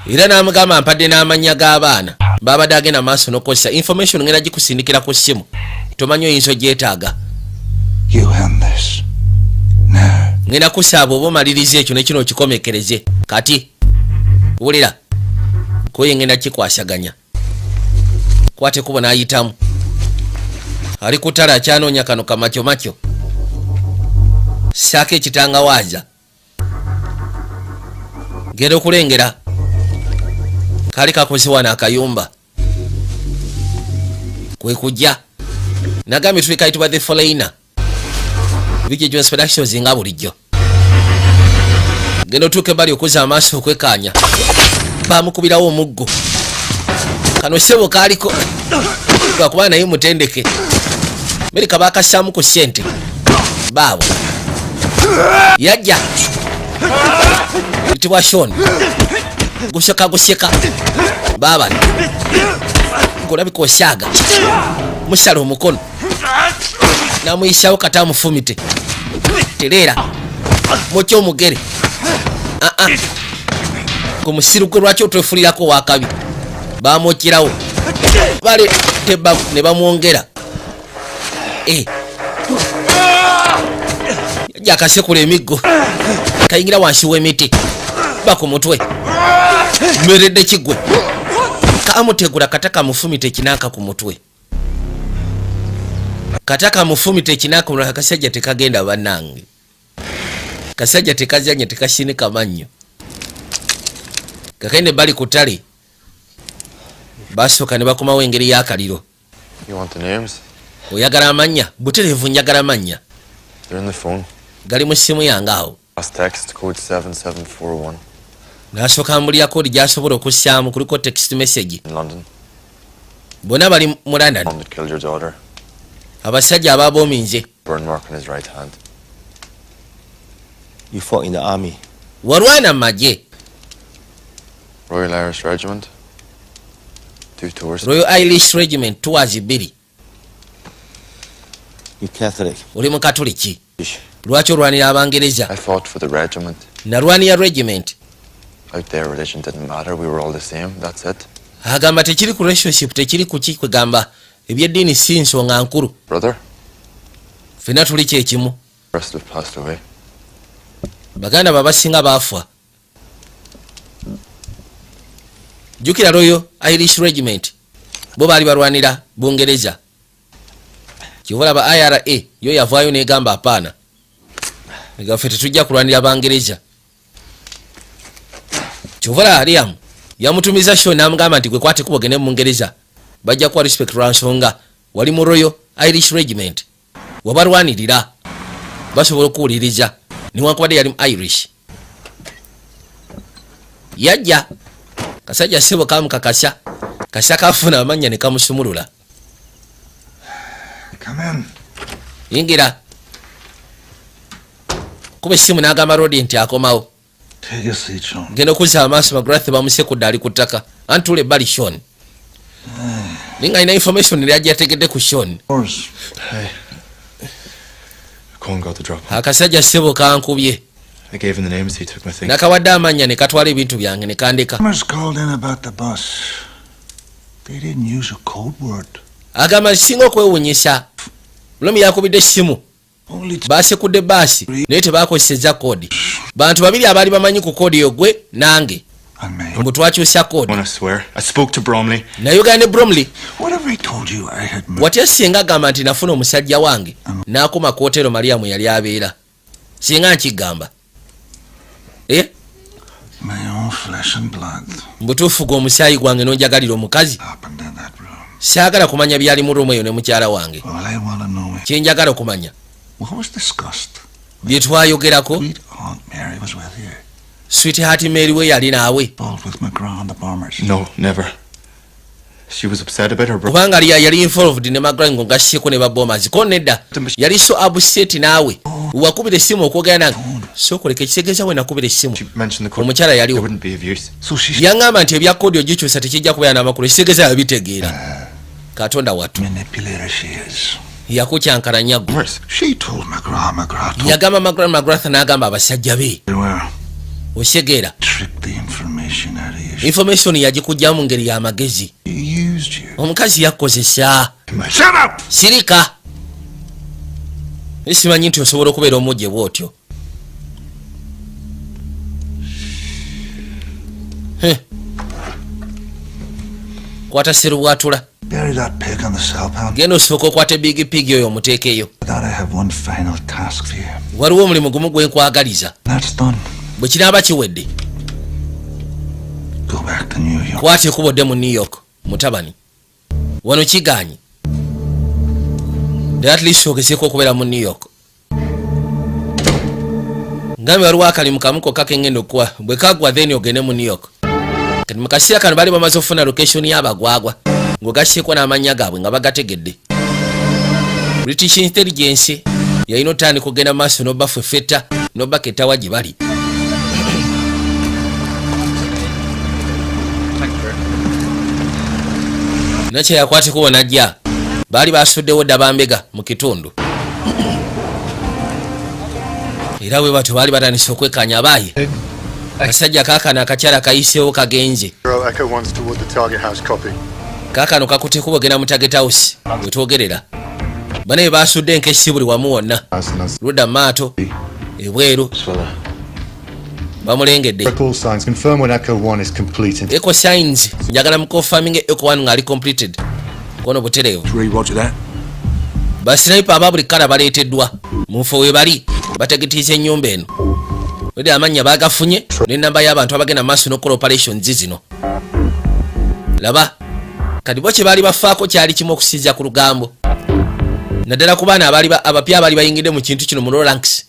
[SPEAKER 1] Era n'amugamba mpadde n'amannya g'abaana babadde agenda maaso n'okozesa information ngenda gikusindikira ku ssimu. Tomanyi oyinza ogyetaaga. Ngenda kusaaba oba omaliriza ekyo nekino okikomekereze. Kati wulira koye ngenda kikwasaganya. Kwate kubo n'ayitamu. Ali kutala akyanoonya kano kamakyo. Saako ekitangawaaza. Genda okulengera. Kali kakoze wano akayumba. Kwe kujja. Nagambye tuli kayitibwa The Foreigner. Biki Jones Productions nga bulijjo. Genda otuuke bali okuza amaaso okwekaanya. Bamukubirawo omuggo. Kano ssebo kaaliko. Lwakuba naye mutendeke. Amerika baakassaamu ku ssente. Baabo. Yajja. Yitibwa Sean. Gusyeka. Baaba. Ngolabika osyaga. Musala omukono. Namuyisyawo kata amufumite. Tereera. Mokya omugere. Ku musiru gwe lwaki otwefulirako wakabi. Bamokirawo. Bale teba ne bamwongera. Yajja akasekula emiggo. kayingira wansi w'emiti baku mutwe meredde kigwe kamutegula kataka mufumite kinaka ku mutwe kataka mufumite kinaka mulala kasajja tekagenda bannange kasajja tekazanye tekashinika mannyo kakende bali kutale basooka ne bakomawo engeri y'akaliro.
[SPEAKER 3] You want the names?
[SPEAKER 1] Oyagala amanya butereevu njagala amanya.
[SPEAKER 3] They're in the phone.
[SPEAKER 1] Gali mu ssimu yange awo.
[SPEAKER 3] Last text code 7741.
[SPEAKER 1] Nasooka mbulira kodi gy'asobola okussaamu kuliko text message.
[SPEAKER 3] In London.
[SPEAKER 1] Bonna bali mu London.
[SPEAKER 3] That killed your daughter.
[SPEAKER 1] Abasajja ababoominze.
[SPEAKER 3] Burn mark on his right hand.
[SPEAKER 4] You fought in the army.
[SPEAKER 1] Walwana mu magye.
[SPEAKER 3] Royal Irish Regiment. 2 tours.
[SPEAKER 1] Royal Irish Regiment tours 2.
[SPEAKER 4] You Catholic.
[SPEAKER 1] Oli mu Katoliki. Lwaki olwanira Abangereza?
[SPEAKER 3] I fought for the regiment.
[SPEAKER 1] Nalwanira regiment.
[SPEAKER 3] Out there religion didn't matter, we were all the same, that's it.
[SPEAKER 1] Agamba tekiri ku relationship, tekiri ku kwegamba ebyeddiini si nsonga nkulu.
[SPEAKER 3] Brother?
[SPEAKER 1] Ffenna tuli kyekimu.
[SPEAKER 3] Rest have passed away.
[SPEAKER 1] Baganda babasinga baafa. Jukira Royal Irish Regiment bo baali balwanira Bungereza. Kivola ba IRA yo yavaayo negamba apaana. Egaffe tetujja kulwanira Bangereza. Kivola Aliam yamutumiza Sean namugamba nti gwe kwate kubo gene mu Bungereza. Bajja kwa respect ransonga wali mu Royal Irish Regiment. Wabalwanirira basobola okuwuliriza niwankubadde yali mu Irish. Yajja kasajja sebo kamukakasya kasya kafuna amanya ne kamusumulula.
[SPEAKER 5] Come in.
[SPEAKER 1] Yingira. Kuba simu n'agamba Rodi nti akomawo.
[SPEAKER 5] Take a seat, Sean.
[SPEAKER 1] Genda okuzza amaaso McGrath bamusekudde ali ku ttaka. Antule bali Sean. Ninga ina information ili ajja ategedde ku Sean.
[SPEAKER 3] Hey. Colin got the drop.
[SPEAKER 1] Akasajja sebo kankubye.
[SPEAKER 3] I gave him the names, he took my things.
[SPEAKER 1] Nakawadde amanya ne katwala ebintu byange ne kandeka.
[SPEAKER 5] Customers called in about the bus. They didn't use a code word.
[SPEAKER 1] Agamba singa okwewunyisa. Lomi yakubidde simu. Basekudde basi naye tebakozesezza kodi. Bantu babiri abaali bamanyi ku kodi yo gwe nange. Mbu twakyusa kodi.
[SPEAKER 3] I swear, I spoke to Bromley.
[SPEAKER 1] Nayogera ne Bromley.
[SPEAKER 5] Whatever he told you, I had
[SPEAKER 1] watya singa agamba nti nafuna omusajja wange n'akoma ku hotero Mariamu yali abeera. Singa nkigamba.
[SPEAKER 5] My own flesh and blood.
[SPEAKER 1] Mbutuufu gwe omusaayi gwange n'onjagalira omukazi. Saagala kumanya byali mu ruumu eyo ne mukyala wange. Kyenjagala okumanya.
[SPEAKER 5] What was discussed?
[SPEAKER 1] Bye twayogerako.
[SPEAKER 5] Mary was with you.
[SPEAKER 1] Sweetheart Mary we yali naawe.
[SPEAKER 5] Involved with McGrath and the bombers.
[SPEAKER 3] No, never. She was upset about her brother.
[SPEAKER 1] Kubanga yali involved ne McGrath ngo gashyeko ne babombers. Ko nedda. Yali so upset naawe. Wakubira essimu okwogera nange. So koleka ekitegeeza we nakubira essimu. Omukyala yaliwo. Yangamba nti ebya kodi ogikyusa tekijja kubeera n'amakulu. Ekitegeeza yabitegeera. Katonda wattu.
[SPEAKER 5] Manipulator she is.
[SPEAKER 1] Yakukyankala nyaggu.
[SPEAKER 5] She told McGrath.
[SPEAKER 1] Yagamba McGrath n'agamba abasajja be. Osegeera. Information yagikujjamu mu ngeri y'amagezi. Omukazi yakkozesa. Sirika. Simanyi nti osobola okubeera omujje bw'otyo. Kwata seruwatula.
[SPEAKER 5] Bury that pig on the cellpound.
[SPEAKER 1] Genda osooka okwata big pig oyo omuteekeyo.
[SPEAKER 5] I have one final task for you.
[SPEAKER 1] Waliwo omulimu gumu gwe nkwagaliza.
[SPEAKER 5] That's done.
[SPEAKER 1] Bwe kinaaba kiwedde.
[SPEAKER 5] Go back to New York.
[SPEAKER 1] Kwata ekubodde mu New York, mutabani. Wano kigaanyi. At least ogezeeko okubeera mu New York. Ngambe waliwo akalimu kamuko kakengendo okuwa. Bwe kagwa then ogende mu New York. Kati mu kaseera kano bali bamaze okufuna location y'abagwagwa. Ng'ogasseeko n'amannya gaabwe nga bagategedde. British Intelligence yalina otandika okugenda mu maaso n'obbafu effetta n'obbaketawa gye bali. Nakye yakwateko wonajja. Baali basuddewo dda bambega mu kitundu. Era bwe batyo baali batandise okwekanya abaayi. Kasajja kaakano akakyala kayiseewo kagenze. Kaakano kakuteko bwegenda mu Target House bwe twogerera. Bano be baasudde enkesi buli wamu wonna. Ludda maato ebweru. bamulengedde.
[SPEAKER 12] Echo signs confirm when Echo 1 is completed.
[SPEAKER 1] Echo signs njagala mukonfirming Echo 1 ngali completed. Kono butereevu.
[SPEAKER 12] Roger that.
[SPEAKER 1] Basniper aba buli kala baleeteddwa munfo we bali bategetiza ennyumba eno. Wede amanya bagafunye n'ennamba y'abantu abagenda maaso n'okola operations zino. Laba kati bo kye baali bafaako kyali kimu okusinziira ku lugambo. Naddala ku baana abapya abaali bayingidde mu kintu kino mu Lawrence.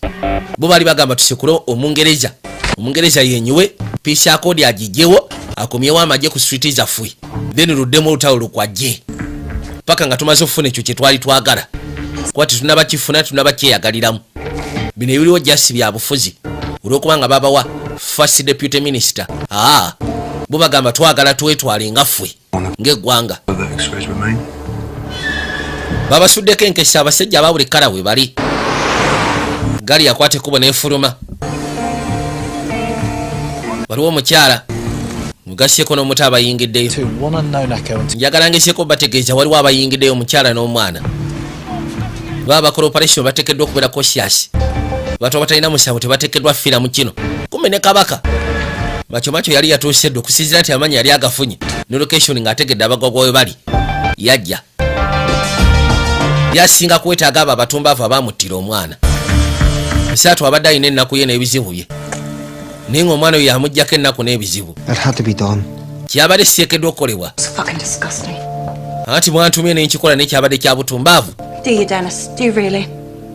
[SPEAKER 1] Bo baali bagamba tusekule Omungereza yenyiwe peace accord agijjewo akomyewo amagye ku street zaffe. Then luddemu olutalo lukwajje. Paka nga tumaze okufuna ekyo kye twali twagala. Kwati tunaba kifuna tunaba kyeyagaliramu. Bino ebiriwo jasi bya bufuzi. Olw'okubanga babawa first deputy minister. Bo bagamba twagala twetwale nga ffe ng'eggwanga. Babasuddeko enkesa abasajja aba buli kala we bali. Gali yakwate kubo n'efuluma. Waliwo omukyala mugasyeko n'omuto abayingiddeyo. Njagala ngesyeko bategeeza waliwo abayingiddeyo omukyala n'omwana. Baba bakola operation bateekeddwa okubeera cautious. Bato batalina musango tebateekeddwa fiira mu kino. Kumbe ne kabaka macho yali yatuuseddwa okusinziira nti amanya yali agafunye ne location ng'ategedde abagwagwa we bali. Yajja yasinga kwetaaga abo abatumbavu abamuttira omwana. Bisaatu abadde alina ennaku ye n'ebizibu bye. Naye ng'omwana oyo yamuggyako ennaku n'ebizibu. Kyabadde kiteekeddwa okukolebwa. Anti mwantumye n'enkikola n'ekyabadde kya butumbaavu.
[SPEAKER 11] Do you, Dennis? Do you really?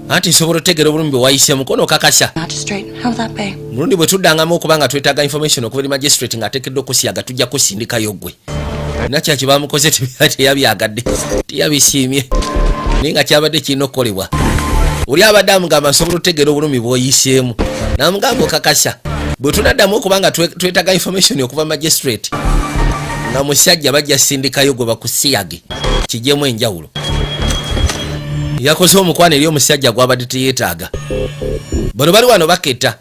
[SPEAKER 1] Anti nsobola otegeera obulumi bwe wayise mukono okakasa.
[SPEAKER 11] Magistrate, how that be?
[SPEAKER 1] Mulundi bwe tuddangamu okubanga twetaaga information okuva eri magistrate ng'ateekeddwa okusiyaga tujja kusindikayo ggwe. Nakya kye bamukoze teyabyagadde teyabisiimye naye nga kyabadde kirina okukolebwa. Oli abadde amugamba nsobola otegeera obulumi bw'oyiseemu n'amugamba okakasa. Bwe tunaddamu okubanga twetaaga information okuva magistrate nga musajja bajja sindikayo gwe bakusiyage kijjemu enjawulo. Yakoze omukwano eri omusajja gwabadde teyeetaaga. Bano bali wano baketta.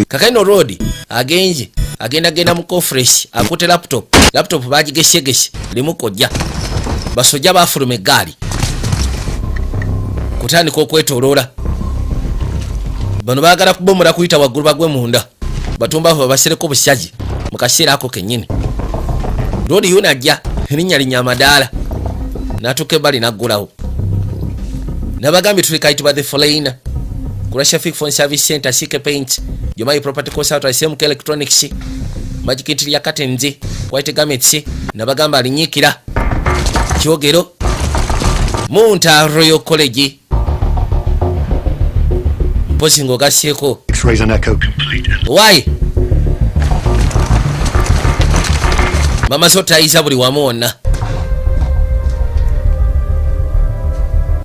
[SPEAKER 1] Kakaino road agenda mu conference akute laptop bagigesyegesye limu kojja. Basojja baafuluma eggaali kutandika okwetooloola. Bano baagala kubomola kuyita waggulu bagwe munda batumbavu babasereko busyazi mu kaseera ako kennyini. Road yunajja erinnya linyamadaala n'atuuka ebbali n'aggulawo. Nabagambye tuli kayitibwa The Foreigner. Kurasha Fix Phone Service Center, CK Paint, Jomai Property Consultant, SMK Electronics, Magic Kit ya Katenzi, White Garments, nabagamba alinyikira Kyogero Munta Royal College. Posingo gasyeko.
[SPEAKER 12] X-rays and echo complete.
[SPEAKER 1] Why? Mama sota isa buli wamona.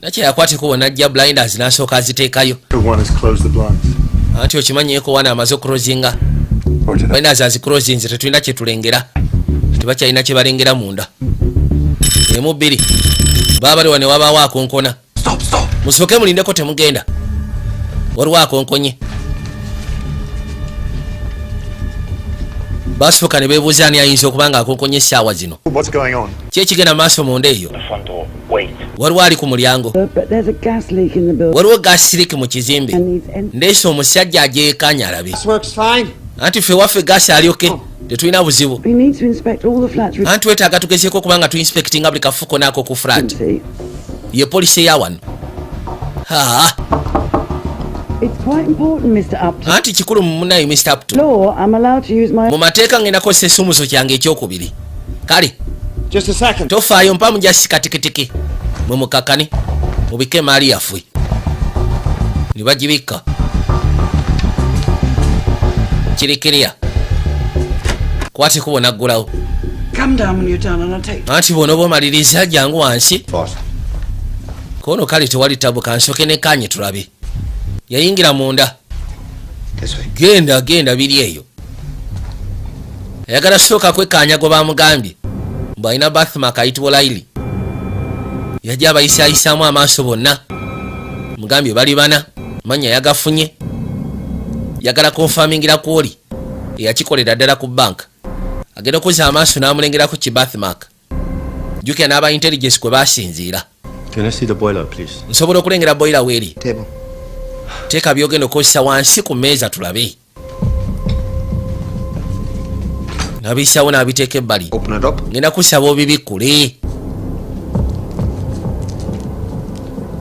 [SPEAKER 1] Nache yakwate ko najja blinders nasooka aziteekayo. Anti okimanyi Echo 1 amaze okuclosinga. Blinders aziclosinze tetulina kye tulengera. Tebakyalina kye balengera munda. Emu bbiri. Baba liwa ne wabaawo akonkona. Musooke mulindeko temugenda. Waliwo akonkonye. Basooka ne beebuuza ani ayinza okuba nga akonkonye essaawa zino. Ki ekigenda maaso munda eyo? Waliwo ali ku mulyango. Waliwo gas leak mu kizimbe. Ndeese omusajja agyekanya alabe. Anti ffe waffe gas alyoke tetulina buzibu. Anti wetaaga tugezeeko okuba nga tuinspectinga buli kafuko naako ku flat. Ye polisi eya wano. Anti kikulu munayo Mr. Upton. Mu mateeka ngenda kozesa essumuzo kyange ekyokubiri. Kale tofaayo mpamu jasi katikitiki mumukakani mubike maali yaffe nibagibika kirikiriya kwate kubona ggulawo. Anti bono bomaliriza jangu wansi kono kale tewali tabu kansoke ne kanye tulabe. Yayingira munda genda biri eyo. Ayagala sooka kwekanya gwe bamugambye mbalina birthmark ayitibwa Laili. Yajja abayisayisaamu amaaso bonna mugambye bali bana manya yagafunye yagala konfamingira kwoli eyakikolera ddala ku bank. Agenda okuza amaaso n'amulengerako ki birthmark. Jjukira n'aba intelligence kwe basinziira. Nsobola okulengera boiler weeri. Teeka byogenda okozesa wansi ku mmeeza tulabe. nabisawo nabiteeka ebbali
[SPEAKER 7] Open it up.
[SPEAKER 1] ngenda kusaba obibikkule.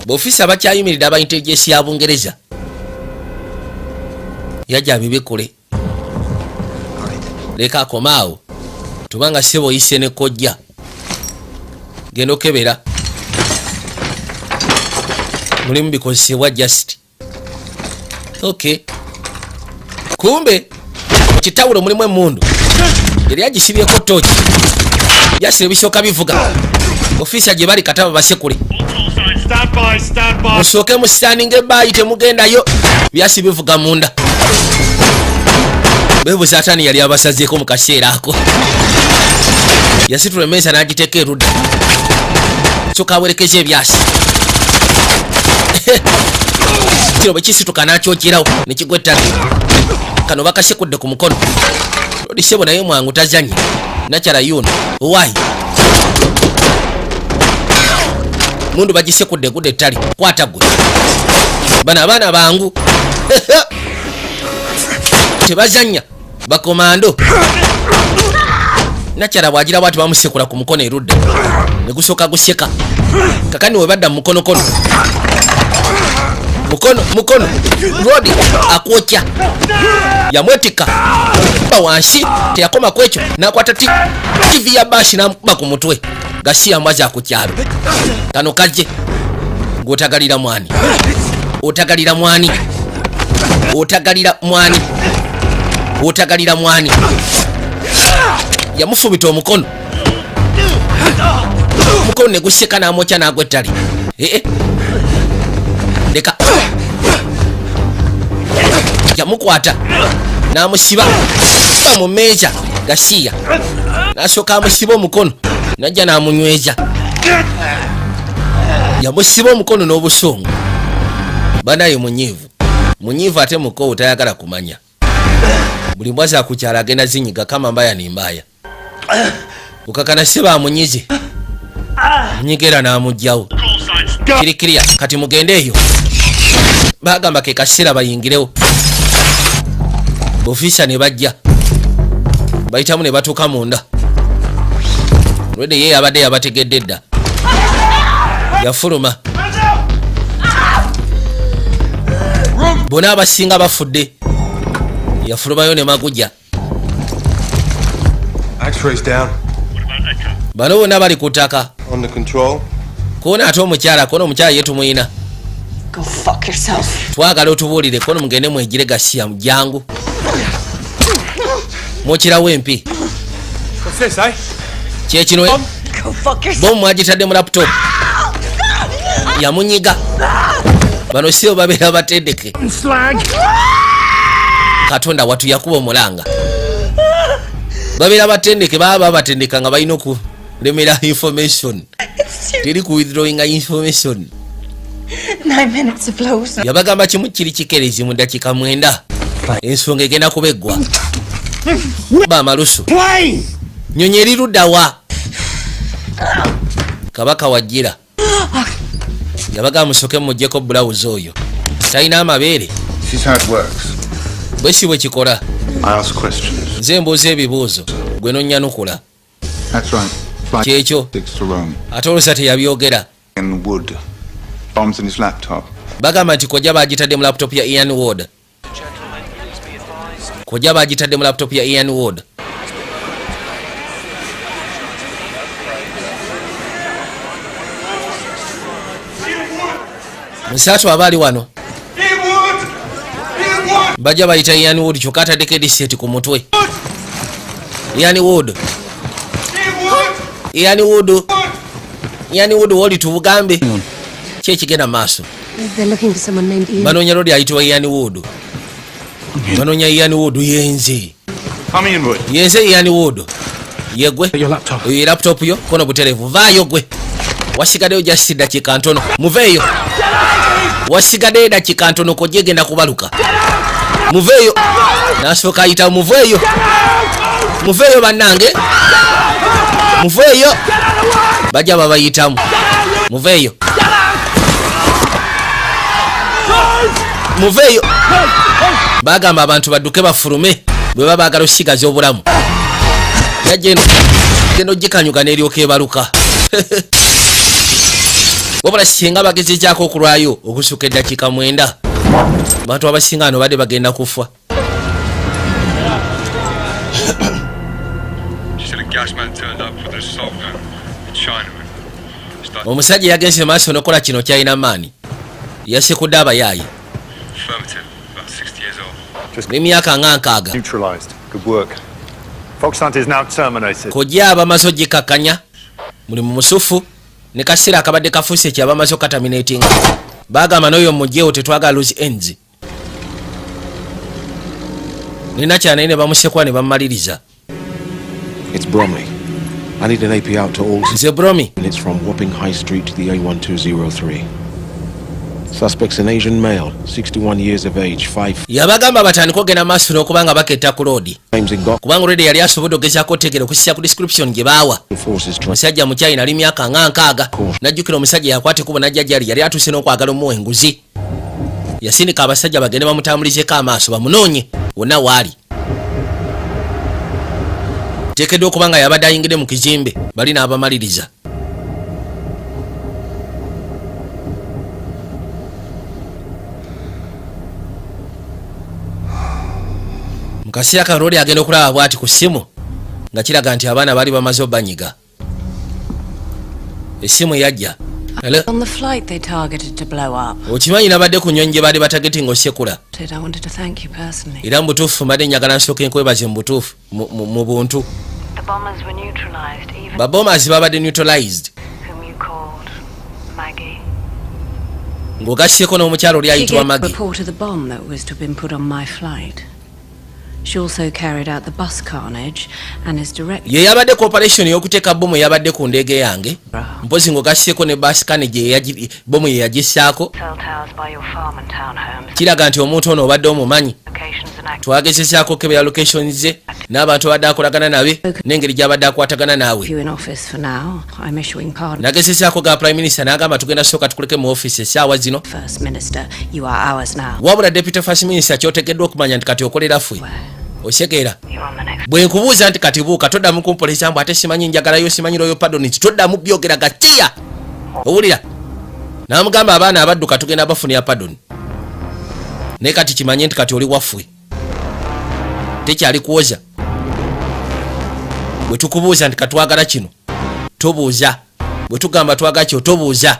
[SPEAKER 1] B'ofiisa bakyayimiridde aba intelligence ya Bungereza yajja abibikkule. Leka akomaawo tubanga sebo oyise ne kojja genda okebera mulimu bikozesebwa just okay. Kumbe mu kitawulo mulimu emundu yali agisibyeko toki jasire bisooka bivuga ofiisa gye bali kataba basekule musooke musitaninga ebbaayi temugendayo byasi bivuga munda. Bebuza atani yali abasazeeko mu kaseera ako yasitula emmeeza n'agiteeka erudda kyokka awerekeza ebyasi kiro bwe kisituka n'akyokerawo ne kigwa ettaka. Kano bakasekudde ku mukono odisebo naye mwangu tazanye nakyala yuno owaayi mundu bagisekudde gudde ettali kwata gwe bano abaana bangu tebazanya bakomando. Nakyala bwagira bwati bamusekula ku mukono erudda ne gusooka guseka kakani we badda mu mukonokono mukono rodi akwokya yamwetika wansi teyakoma ku ekyo nakwata TV ya bashi namukuba ku mutwe gasiya mwaza ku kyalo. Kano kaje ng'otagalira mwani otagalira mwani otagalira mwani yamufubita omukono ne guseka n'amwokya n'agwa ettali. Leka yamukwata n'amusiba mu mmeeza gasiya n'asooka amusiba omukono najja n'amunyweza yamusiba omukono n'obusungu. Banaye munyiivu ate mukowo tayagala kumanya. Buli mbwaza akukyala agenda zinyiga kama mbaya ni mbaya. Ukakana siba amunyize nyigera n'amugyawo kirikirya kati mugende eyo bagamba ke kaseera bayingirewo. B'ofiisa ne bajja bayitamu ne batuuka munda lwedde ye abadde yabategedde dda yafuluma. Bona abasinga bafudde yafulumayo ne maguja. Bano bonna bali ku ttaka koona ate omukyala yetumuyina twagala otubuulire kono mugende mwegire gasiya mujangu mwokirawo empi kyekino bomu mwagitadde mu laptop yamunyiga. Bano sibo babeera batendeke Katonda watu yakuba omulanga babeera batendeke baba batendeka nga balina okulemera information teri ku withdrawing information.
[SPEAKER 11] 9 minutes of blows.
[SPEAKER 1] Yabagamba kimu kiri kikerezi mu dakiika 9 ensonga egenda kubeggwa bamalusu nyonyi erirudda wa kabaka wajjira yabagamba musooke muggyeko bulawuzi oyo talina amabeere bwe si bwe kikola. Nze mbuuza ebibuuzo gwe nonnyanukula kyekyo ate oluusa teyabyogera. Bagamba nti kojja bagitadde mu laptop ya Ian Ward. Musatu abaali wano bajja bayita Ian Wood kyokka ataddeko ediseti ku mutwe. Ian Wood woli tubugambe kyekigenda maaso. Banoonya lodi ayitibwa Ian Wood. Banoonya Ian Wood yenze Ian Wood yegwe oyo laptop yo kono buterevu vaayo gwe wasigaddeyo just dakiika ntono muveeyo wasigaddeyo dakiika ntono kojja genda kubaluka muveeyo nasooka ayita muveeyo bannange muveeyo bajja babayitamu muveeyo bagamba abantu badduke bafulume bwe baba baagala okusigaza obulamu gendo gikanyuga neryoka ebaluka wabula singa bagezezaako okulwayo okusuka eddakiika 9 bantu abasinga ano badde bagenda kufa. Omusajja yagenze maaso nokola kino kyalina maani yasekudde abayaayi n'emyaka nga 6 kojja abamaze ogikkakkanya muli mu musufu ne kaseera akabadde kafuuse kyabamaze okataminatinga bagamba n'oyo mugyewo tetwagala loose ends nina kyanaye ne bamusekwa ne bamumaliriza.
[SPEAKER 4] It's Bromley. I need an AP out to all.
[SPEAKER 1] Nze Bromley.
[SPEAKER 4] And it's from Wapping High Street to the A1203. Suspect's an Asian male, 61 years of age, 5.
[SPEAKER 1] Yabagamba batandika okugenda maaso n'okubanga baketta ku road. Kubanga olwedde yali asobodde okugezaako oteekera okussisa ku description gye baawa. Omusajja mukyali nali myaka nga 6 najjukira omusajja yakwata ekubo najja gyali yali atuuse n'okwagala omuwa enguzi. Yasindika abasajja bagende bamutambulizeko amaaso bamunoonye wonna waali. Teekeddwa okuba nga yabadde ayingidde mu kizimbe bali n'abamaliriza. Mukasiya Karoli agenda okulaba bw'ati ku ssimu nga kiraga nti abaana bali bamaze obanyiga. Essimu yajja.
[SPEAKER 8] On the flight they targeted to blow up.
[SPEAKER 1] Okimanyi nabadde ku nnyonyi gye baali batagetinga osekula.
[SPEAKER 8] I wanted to thank you personally.
[SPEAKER 1] Era mu butuufu mbadde njagala nsooka enkwebaze mu butuufu mu buntu.
[SPEAKER 9] The bombers were neutralized even.
[SPEAKER 1] Babombers babadde neutralized.
[SPEAKER 9] Whom you called Maggie.
[SPEAKER 1] Ng'ogasseko n'omukyalo oli ayitibwa Maggie.
[SPEAKER 8] She gave a report of the bomb that was to have been put on my flight. She also carried out the bus carnage and is direct.
[SPEAKER 1] Ye yabadde cooperation y'okuteeka bomu yabadde ku ndege yange. Mpozi ng'ogasseko ne bus carnage bomu ye yagissaako. Kiraga nti omuntu ono obadde omumanyi. Twagezezaako okebera locations ze n'abantu abadde akolagana nabe n'engeri gy'abadde akwatagana naawe. Nagezezaako ga Prime Minister n'agamba tugenda sooka tukuleke mu office essaawa zino. Wabula Deputy First Minister ky'otegeddwa okumanya nti kati okolera ffe. Osekeera bwe nkubuuza nti kati buuka toddamu kumpolesa mbu ate simanyi njagalayo simanyi royo pardon toddamu byogera gatiya owulira n'amugamba abaana abadduka tugenda bafunira pardon naye kati kimanye nti kati oli waffe tekyali kuwoza bwe tukubuuza nti katwagala kino tobuuza bwe tugamba twagala kyo tobuuza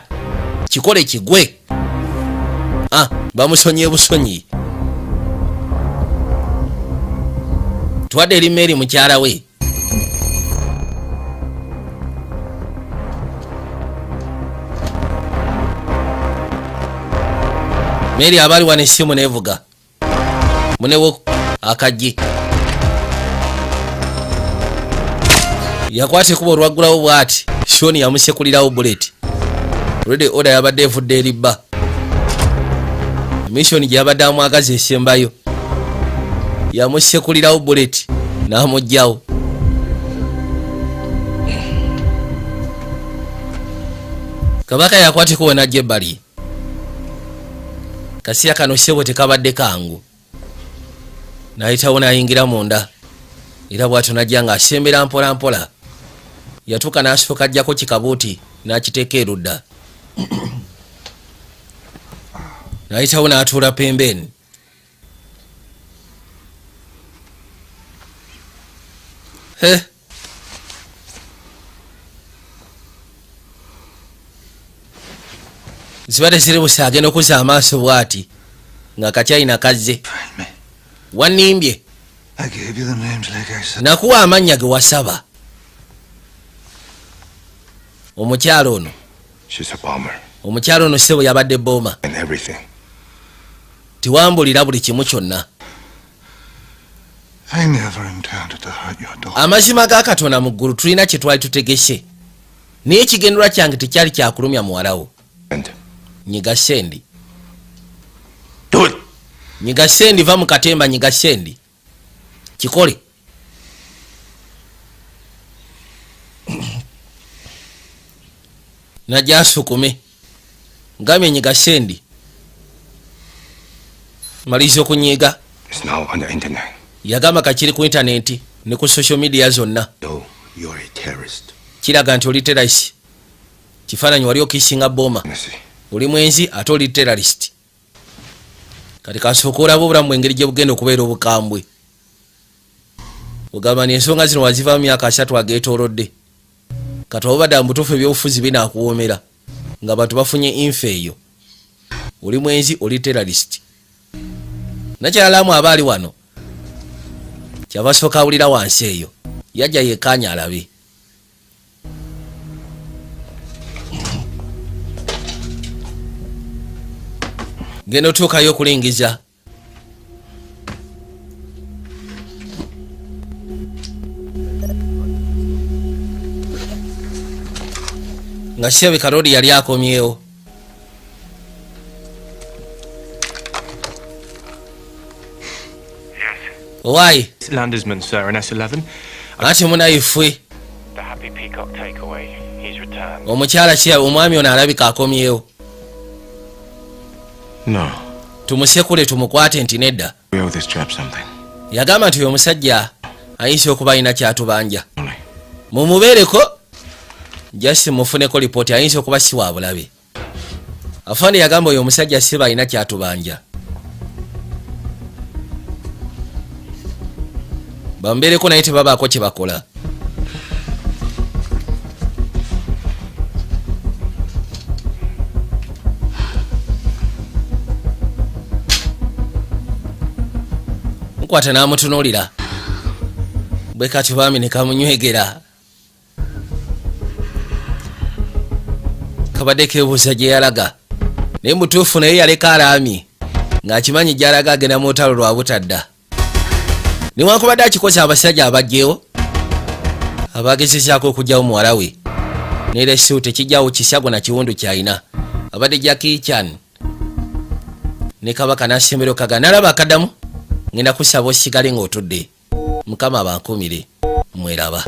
[SPEAKER 1] kikole kigwe bamusonye busonyi twadde eri Mary mukyala we. Mary abali wane essimu nevuga munewo akajji yakwata ekuba olwaggulawo bw'ati Shoni yamusekulirawo bullet olwedde order yabadde evudde eribba mission gyabadde amwagaza esembayo yamusekulirawo bullet n'amugjawo. Kabaka yakwateko we najja ebbali. Kasiya kano ssebo tekabadde kangu. N'ayitawo n'ayingira munda. Era bw'atyo najja ng'asembera mpola mpola. Yatuuka n'asooka ajjako kikabuuti n'akiteeka erudda. N'ayitawo n'atuula pembeni. Zibadde ziri busa agenda okuzza amaaso bw'ati nga kakyalina kazze wannimbye nakuwa amannya ge wasaba omukyalo ono omukyalo ono ssebo yabadde booma tiwambulira buli kimu kyonna. Amazima ga Katonda mu ggulu tulina kye twali tutegese naye ekigendera kyange tekyali kyakulumya muwalawo. Nyiga sendi nyiga sendi va mu katemba nyiga sendi kikole. Najja asukume ngamye nyiga sendi maliza okunyiga yagamba kakiri ku intaneti ne ku social media zonna.
[SPEAKER 4] No, you're a terrorist.
[SPEAKER 1] Kiraga nti oli terrorist. Kifaananyi wali okisinga boma. Oli mwenzi ate oli terrorist. Kati kasooka olaba obulamu bw'engeri gye bugenda okubeera obukambwe. Ogamba ni ensonga zino waziva mu myaka 3 ageetoolodde. Kati obadde mutuufu ebyobufuzi binaakuwoomera nga bantu bafunye info eyo. Oli mwenzi oli terrorist. Nakyalamu abaali wano kyabasooka awulira wansi eyo yajja yekkaanya alabe. Genda otuukayo okulingiza. Nga Shelby Karodi yali akomyewo. Why?
[SPEAKER 13] Landersman, sir, in S11.
[SPEAKER 1] Ati munayifwe.
[SPEAKER 13] The Happy Peacock takeaway. He's returned.
[SPEAKER 1] Omukyala kya omwami ono alabika akomyewo.
[SPEAKER 4] No.
[SPEAKER 1] Tumusekule tumukwate nti nedda.
[SPEAKER 4] We owe this chap something.
[SPEAKER 1] Yagamba nti uyo omusajja ayinza okuba alina kyatubanja. Mumubeereko. Just mufuneko lipooti ayinza okuba si wa bulabe. Afande yagamba uyo omusajja si balina kyatubanja. Bambeereko naye tebabaako kye bakola. Nkwata n'amutunuulira. Bwe kati baami ne kamunywegera. Kabadde keebuuza gye yalaga. Naye mutuufu naye yaleka alaami ng'akimanyi gy'alaga agenda mu lutalo lwa butadda. Newankubadde akikosa abasajja abajjeewo abagezezaako okugyawo muwala we neera essuuti tekijjawo kisago na kiwundu kyalina abadde Jackie Chan ne Kabaka n'asembero kaga nalaba akaddamu ngenda kusaba osigale ng'otudde. Mukama abankumire mweraba.